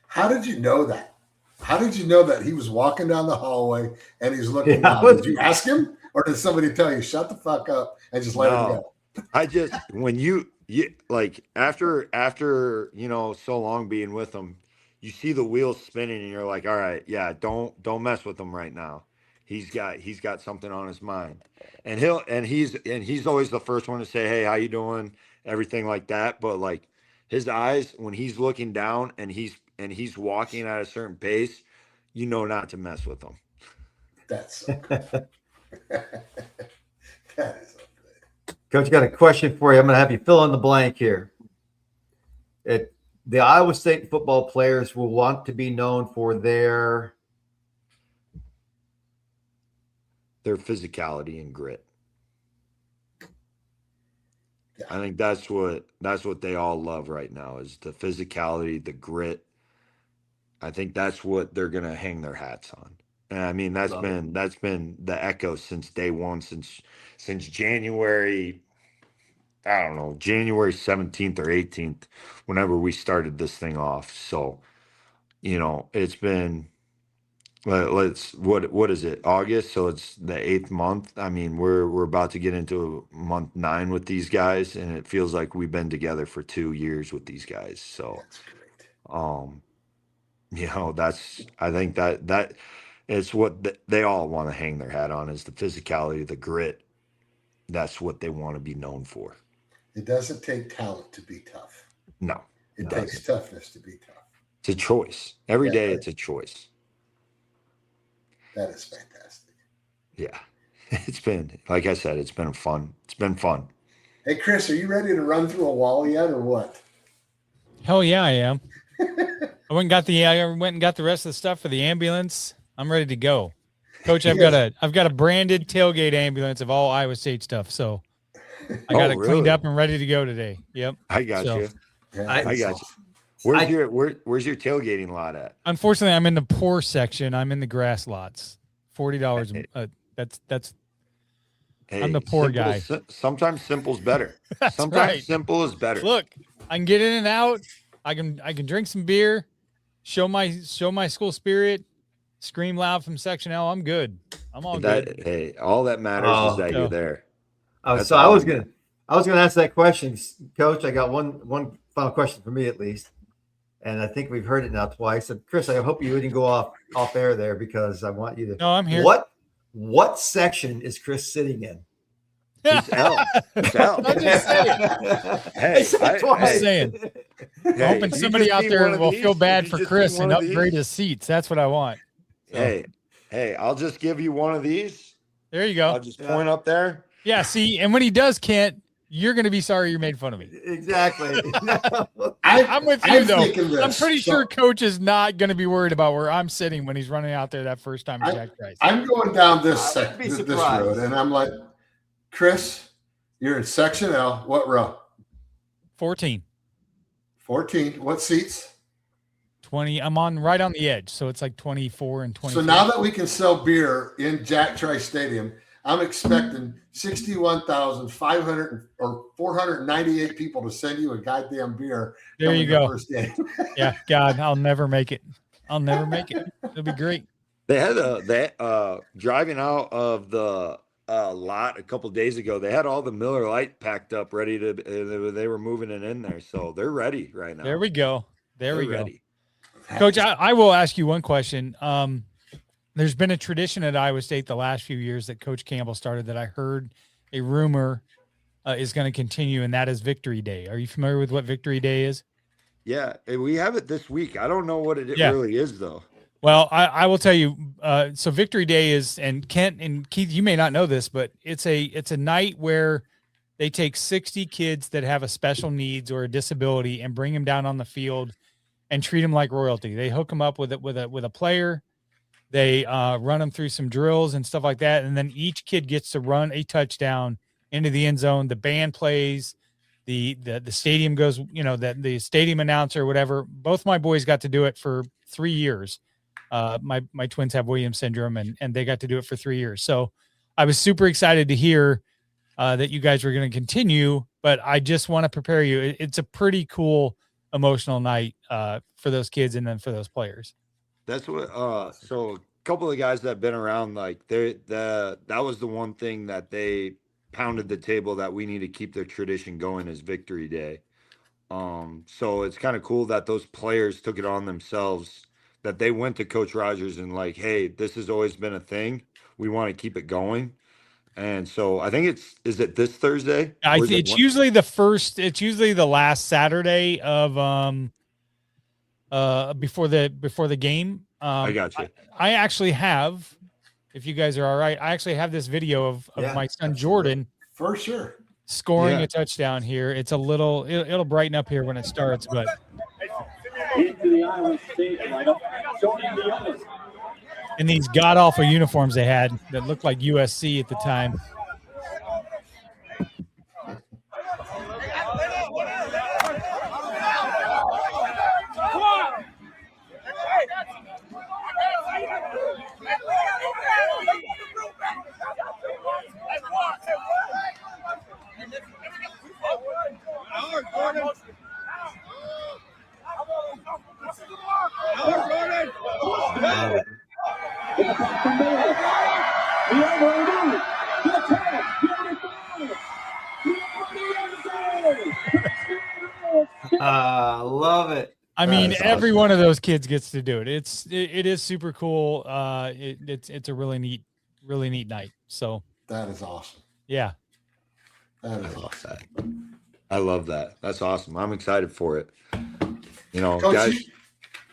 How did you know that? How did you know that he was walking down the hallway and he's looking down? Did you ask him, or did somebody tell you shut the fuck up and just let him go? I just when you like after so long being with him, you see the wheels spinning and you're like, all right, yeah, don't mess with him right now. He's got something on his mind, and he's always the first one to say, hey, how you doing? Everything like that. But like his eyes, when he's looking down and he's walking at a certain pace, not to mess with him. That's so good. That is so good. Coach, got a question for you. I'm going to have you fill in the blank here. The Iowa State football players will want to be known for their physicality and grit. Yeah. I think that's what they all love right now is the physicality, the grit. I think that's what they're going to hang their hats on. And I mean, that's been the echo since day one, since January, I don't know, January 17th or 18th, whenever we started this thing off. So, it's been, what is it, August? So it's the 8th month. I mean, we're about to get into month 9 with these guys, and it feels like we've been together for 2 years with these guys. So, I think that it's what they all want to hang their hat on is the physicality, the grit. That's what they want to be known for. It doesn't take talent to be tough. No. It takes toughness to be tough. It's a choice. Every day it's a choice. That is fantastic. Yeah. It's been, like I said, it's been fun. It's been fun. Hey, Chris, are you ready to run through a wall yet or what? Hell yeah, I am. I went and got the rest of the stuff for the ambulance. I'm ready to go. Coach, I've got a branded tailgate ambulance of all Iowa State stuff. So I got it cleaned up and ready to go today. Yep. I got you. I got you. Where's your tailgating lot at? Unfortunately, I'm in the poor section. I'm in the grass lots. $40. That's. Hey, I'm the poor guy. Sometimes simple's better. Sometimes right. simple is better. Look, I can get in and out. I can drink some beer, show my school spirit, scream loud from section L. I'm good. I'm all good. Hey, all that matters is that you're there. So I was gonna ask that question, Coach. I got one final question for me at least, and I think we've heard it now twice. So Chris, I hope you wouldn't go off air there because I want you to. No, I'm here. What section is Chris sitting in? It's L. It's L. I'm just saying. Hey, I'm saying. I'm hoping somebody out there will feel bad for Chris and upgrade his seats. That's what I want. So. Hey, I'll just give you one of these. There you go. I'll just point up there. Yeah, see, and when he does, Kent, you're going to be sorry you made fun of me. Exactly. I'm with you, though. I'm pretty sure Coach is not going to be worried about where I'm sitting when he's running out there that first time. I'm going down this road, and I'm like, Chris, you're in section L. What row? 14. 14. What seats? 20. I'm right on the edge, so it's like 24 and 20. So now that we can sell beer in Jack Trice Stadium, I'm expecting 61,500 or 498 people to send you a goddamn beer. There you go. First game. Yeah, God, I'll never make it. It'll be great. They had driving out of the lot a couple days ago. They had all the Miller Lite packed up, ready to. They were moving it in there, so they're ready right now. There we go. They're ready. Go. Coach, I will ask you one question. There's been a tradition at Iowa State the last few years that Coach Campbell started that I heard a rumor is going to continue, and that is Victory Day. Are you familiar with what Victory Day is? Yeah, we have it this week. I don't know what it really is, though. Well, I will tell you. So Victory Day is, and Kent and Keith, you may not know this, but it's a night where they take 60 kids that have a special needs or a disability and bring them down on the field and treat them like royalty. They hook them up with a player. They run them through some drills and stuff like that, and then each kid gets to run a touchdown into the end zone. The band plays, the stadium goes. The stadium announcer, whatever. Both my boys got to do it for 3 years. My twins have Williams syndrome, and they got to do it for 3 years. So I was super excited to hear that you guys were going to continue. But I just want to prepare you. It's a pretty cool, emotional night for those kids and then for those players. That's what. So a couple of guys that have been around, like that was the one thing that they pounded the table that we need to keep their tradition going is Victory Day. So it's kind of cool that those players took it on themselves, that they went to Coach Rogers and like, hey, this has always been a thing. We want to keep it going. And so I think is it this Thursday? It's usually the last Saturday of before the game. I got you. I actually have, if you guys are all right, I actually have this video of my son Jordan for sure scoring a touchdown here. It's it'll brighten up here when it starts, but into the Iowa State lineup, in these god awful uniforms they had that looked like USC at the time. Love it. I mean, every one of those kids gets to do it. It is super cool. It's a really neat night. So that is awesome. Yeah. That is awesome. I love that. That's awesome. I'm excited for it. Coach, guys.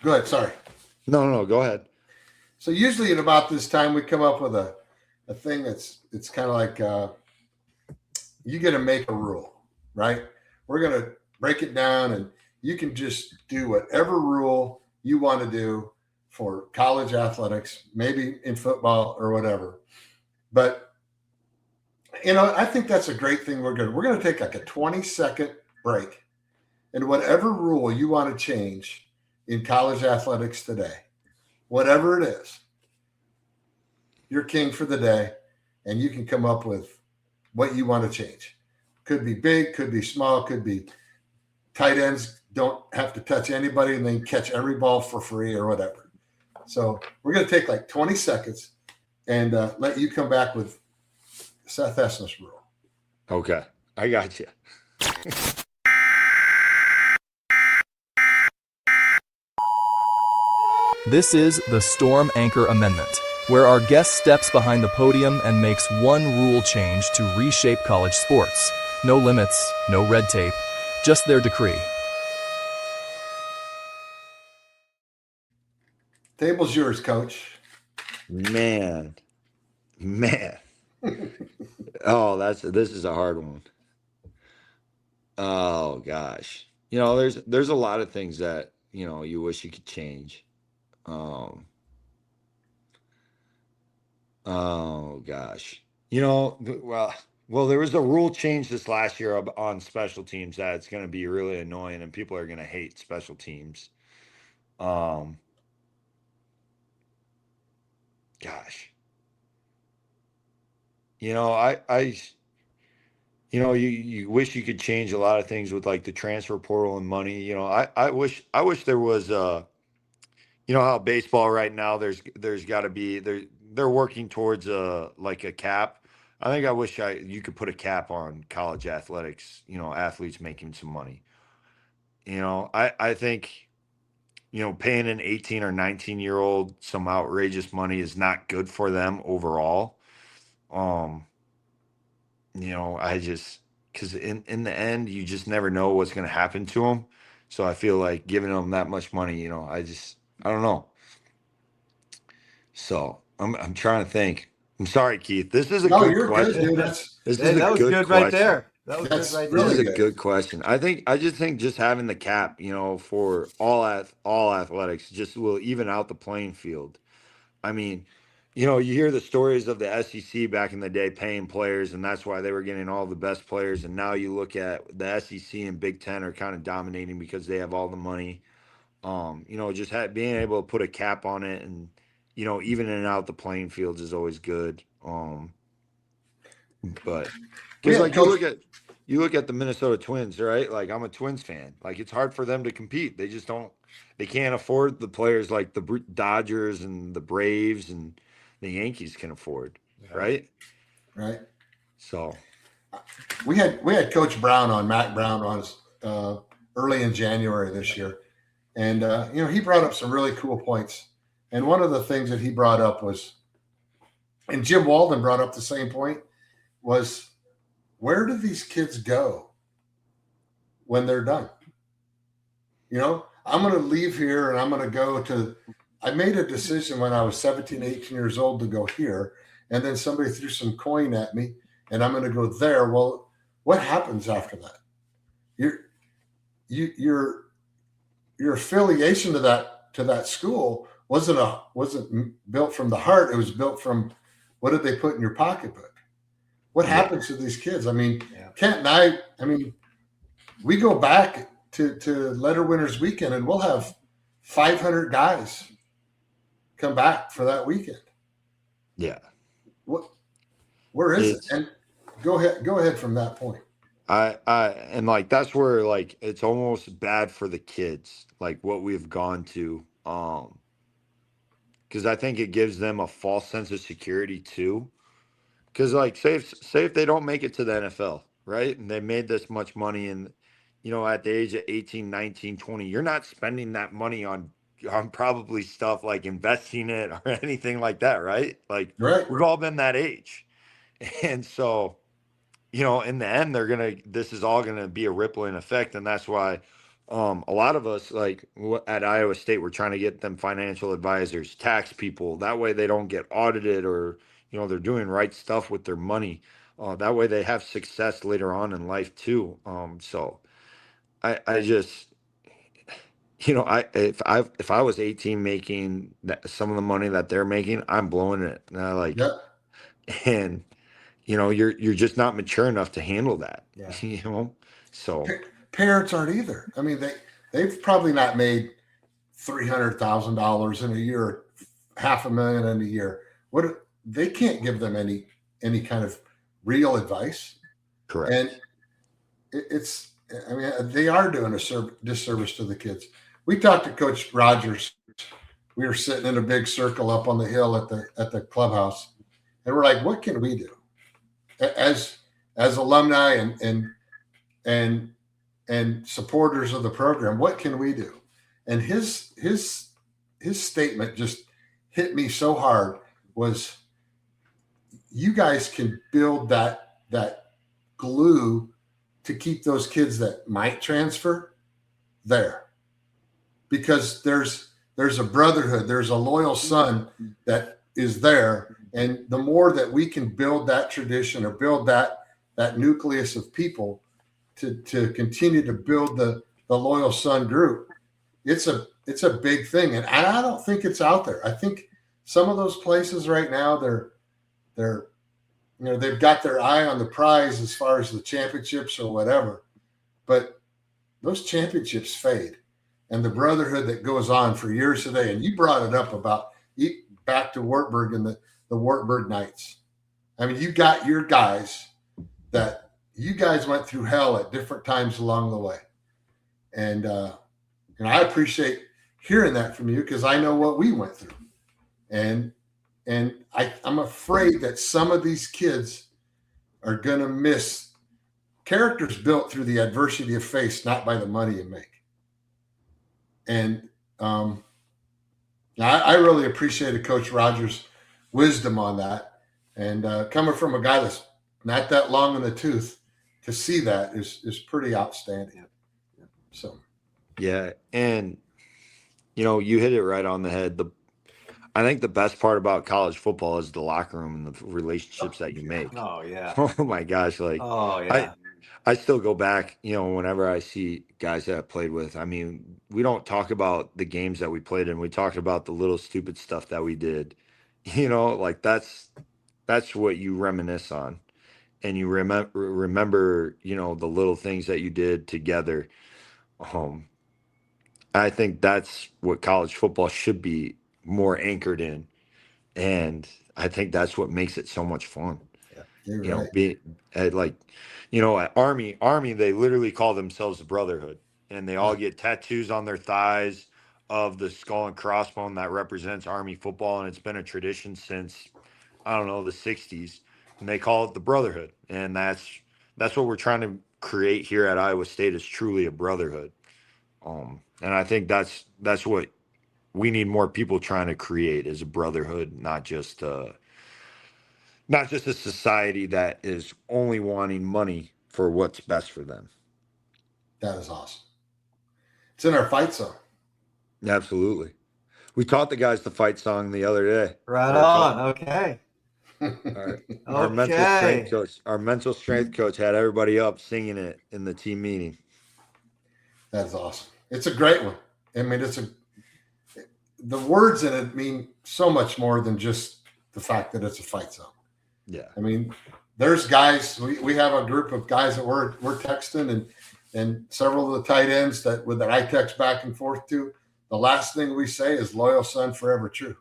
Go ahead. Sorry. No, go ahead. So usually at about this time, we come up with a thing it's kind of like you get to make a rule, right? We're going to break it down, and you can just do whatever rule you want to do for college athletics, maybe in football or whatever. But, I think that's a great thing. We're going to take like a 20-second break, And whatever rule you want to change in college athletics today, whatever it is, you're king for the day, and you can come up with what you want to change. Could be big, could be small, could be tight ends don't have to touch anybody and then catch every ball for free or whatever. So we're going to take like 20 seconds and let you come back with Seth Hestness rule. Okay, I got you. This is the Storm Anchor Amendment, where our guest steps behind the podium and makes one rule change to reshape college sports. No limits, no red tape, just their decree. Table's yours, Coach. Man. Oh, this is a hard one. Oh gosh. There's a lot of things that, you wish you could change. Oh gosh. Well, there was a rule change this last year on special teams that it's going to be really annoying and people are going to hate special teams. Gosh. You wish you could change a lot of things with like the transfer portal and money. I wish there was how baseball right now there's got to be they're working towards a cap. I think I wish you could put a cap on college athletics, athletes making some money. I think paying an 18 or 19-year-old some outrageous money is not good for them overall. Because in the end, you just never know what's going to happen to them. So I feel like giving them that much money, I don't know. So I'm trying to think. I'm sorry, Keith. This is a good question. That was good right there. That was good right there. This is a good question. I just think having the cap, for all athletics just will even out the playing field. I mean, you hear the stories of the SEC back in the day paying players, and that's why they were getting all the best players. And now you look at the SEC and Big Ten are kind of dominating because they have all the money. Being able to put a cap on it and, evening out the playing fields is always good. But because you look at the Minnesota Twins, right? Like I'm a Twins fan. Like it's hard for them to compete. They can't afford the players like the Dodgers and the Braves and the Yankees can afford, right? Right. So we had Coach Matt Brown on us early in January this year. And, he brought up some really cool points. And one of the things that he brought up was, and Jim Walden brought up the same point, was where do these kids go when they're done? I'm going to leave here and I'm going to go I made a decision when I was 17, 18 years old to go here. And then somebody threw some coin at me and I'm going to go there. Well, what happens after that? Your affiliation to that school wasn't built from the heart. It was built from what did they put in your pocketbook? What happens to these kids? I mean, Kent and we go back to Letter Winners Weekend and we'll have 500 guys come back for that weekend. Yeah. Where is it? And go ahead from that point. And like that's where like it's almost bad for the kids, like what we've gone to, because I think it gives them a false sense of security too. Because like say if they don't make it to the NFL, right, and they made this much money, and at the age of 18, 19, 20, you're not spending that money on probably stuff like investing it or anything like that, right? Like we've all been that age, and so. In the end, this is all going to be a rippling effect. And that's why a lot of us, like at Iowa State, we're trying to get them financial advisors, tax people. That way they don't get audited or, they're doing right stuff with their money. That way they have success later on in life too. So I just, if I was 18 making some of the money that they're making, I'm blowing it. And you're just not mature enough to handle that. Yeah. So parents aren't either. I mean, they've probably not made $300,000 in a year, $500,000 in a year. They can't give them any kind of real advice. Correct. And they are doing a disservice to the kids. We talked to Coach Rogers. We were sitting in a big circle up on the hill at the clubhouse, and we're like, what can we do as alumni and supporters of the program? What can we do? And his statement just hit me so hard was, you guys can build that glue to keep those kids that might transfer there, because there's a brotherhood, there's a loyal son that is there. And the more that we can build that tradition or build that nucleus of people to continue to build the loyal son group, it's a big thing. And I don't think it's out there. I think some of those places right now, they've got their eye on the prize as far as the championships or whatever, but those championships fade. And the brotherhood that goes on for years today, and you brought it up about back to Wartburg and the Wartburg nights. I mean, you got your guys that you guys went through hell at different times along the way. And I appreciate hearing that from you, because I know what we went through. And I'm afraid that some of these kids are going to miss characters built through the adversity of face, not by the money you make. And I really appreciated Coach Rogers' wisdom on that. And coming from a guy that's not that long in the tooth, to see that is pretty outstanding. So, yeah. And, you hit it right on the head. I think the best part about college football is the locker room and the relationships that you make. Oh, yeah. Oh, my gosh. Oh, yeah. I still go back, whenever I see guys that I played with. I mean, we don't talk about the games that we played in. We talk about the little stupid stuff that we did. That's what you reminisce on. And you remember, the little things that you did together. I think that's what college football should be more anchored in. And I think that's what makes it so much fun. Yeah, you're right. At Army, they literally call themselves a brotherhood, and they all get tattoos on their thighs of the skull and crossbone that represents Army football. And it's been a tradition since, I don't know, the 60s, and they call it the brotherhood. And that's what we're trying to create here at Iowa State, is truly a brotherhood. And I think that's what we need more people trying to create, is a brotherhood, not just a society that is only wanting money for what's best for them. That is awesome. It's in our fight song. Absolutely. We taught the guys the fight song the other day. Right on. Okay. Our mental strength coach had everybody up singing it in the team meeting. That's awesome. It's a great one. I mean, the words in it mean so much more than just the fact that it's a fight song. Yeah. I mean, there's guys, we have a group of guys that we're texting, and several of the tight ends that I text back and forth to, the last thing we say is loyal son, forever true.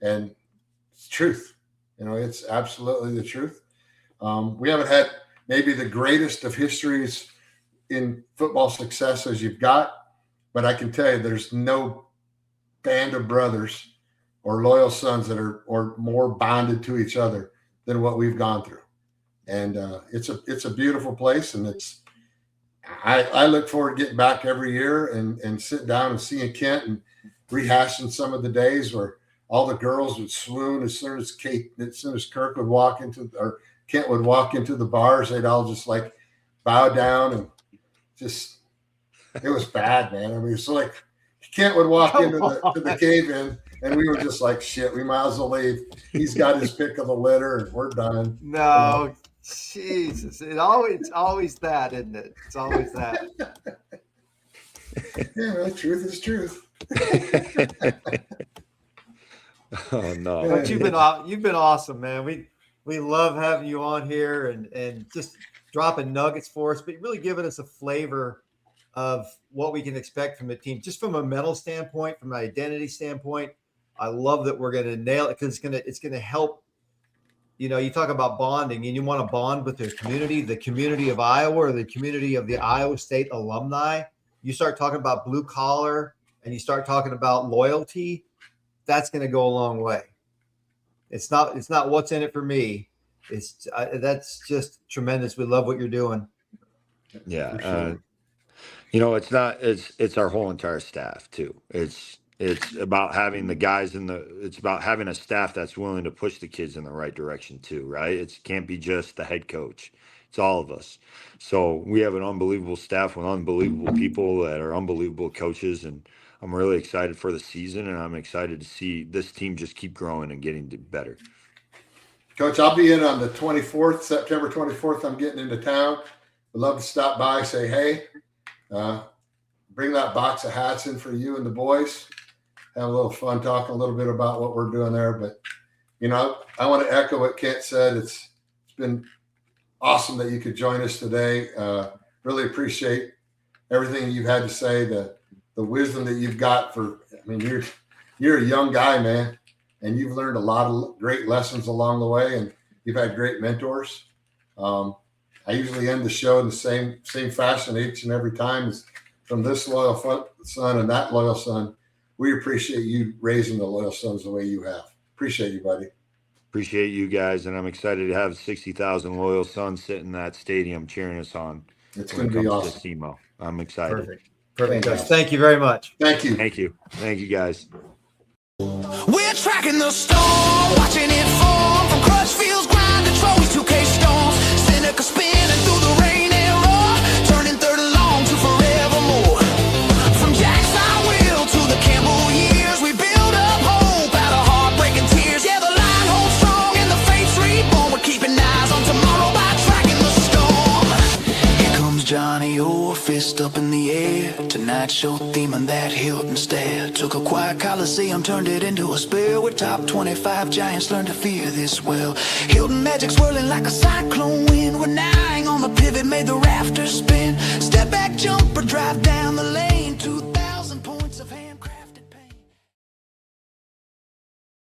And it's truth. It's absolutely the truth. We haven't had maybe the greatest of histories in football success as you've got, but I can tell you there's no band of brothers or loyal sons that are more bonded to each other than what we've gone through. And it's a beautiful place. And I look forward to getting back every year and sit down and seeing Kent and rehashing some of the days where all the girls would swoon as soon as Kirk would walk or Kent would walk into the bars. They'd all just bow down, and it was bad, man. I mean, it's Kent would walk into the cave in, and we were just like, shit, we might as well leave. He's got his pick of the litter, and we're done. No, Jesus. It's always that, isn't it? It's always that. Yeah, truth is truth. Oh, no. But you've been awesome, man. We love having you on here, and just dropping nuggets for us, but really giving us a flavor of what we can expect from the team, just from a mental standpoint, from an identity standpoint. I love that we're going to nail it because it's going to help. You know, you talk about bonding and you want to bond with the community of Iowa or the community of the Iowa State alumni. You start talking about blue collar and you start talking about loyalty. That's going to go a long way. It's not what's in it for me. That's just tremendous. We love what you're doing. Yeah. You know, it's our whole entire staff too. It's about having the guys it's about having a staff that's willing to push the kids in the right direction too, right? It can't be just the head coach. It's all of us. So we have an unbelievable staff with unbelievable people that are unbelievable coaches. And I'm really excited for the season, and I'm excited to see this team just keep growing and getting better. Coach, I'll be in on the 24th, September 24th. I'm getting into town. I'd love to stop by, say hey, bring that box of hats in for you and the boys. Have a little fun talking a little bit about what we're doing there. But, you know, I want to echo what Kent said. It's been awesome that you could join us today. Really appreciate everything you've had to say, the wisdom that you've got you're a young guy, man, and you've learned a lot of great lessons along the way, and you've had great mentors. I usually end the show in the same fashion each and every time, is from this loyal son and that loyal son. We appreciate you raising the loyal sons the way you have. Appreciate you, buddy. Appreciate you guys, and I'm excited to have 60,000 loyal sons sitting in that stadium cheering us on. It's going to be awesome. SEMO. I'm excited. Perfect. Thank you very much. Thank you. Thank you, guys. We're tracking the storm, watching it form from Crutchfield's grind to Troy's 2K storms. Seneca spinning through the rain and roar, turning third and long to forevermore. From Jack's I will to the Campbell years, we build up hope out of heartbreaking tears. Yeah, the line holds strong and the faith's reborn. We're keeping eyes on tomorrow by tracking the storm. Here comes Johnny Orr, fist up in the air. Tonight's show theme on that Hilton stare. Took a quiet Coliseum, turned it into a spell. Where top 25 giants learn to fear this well. Hilton magic swirling like a cyclone wind. We're nine on the pivot, made the rafters spin. Step back, jumper, drive down the lane.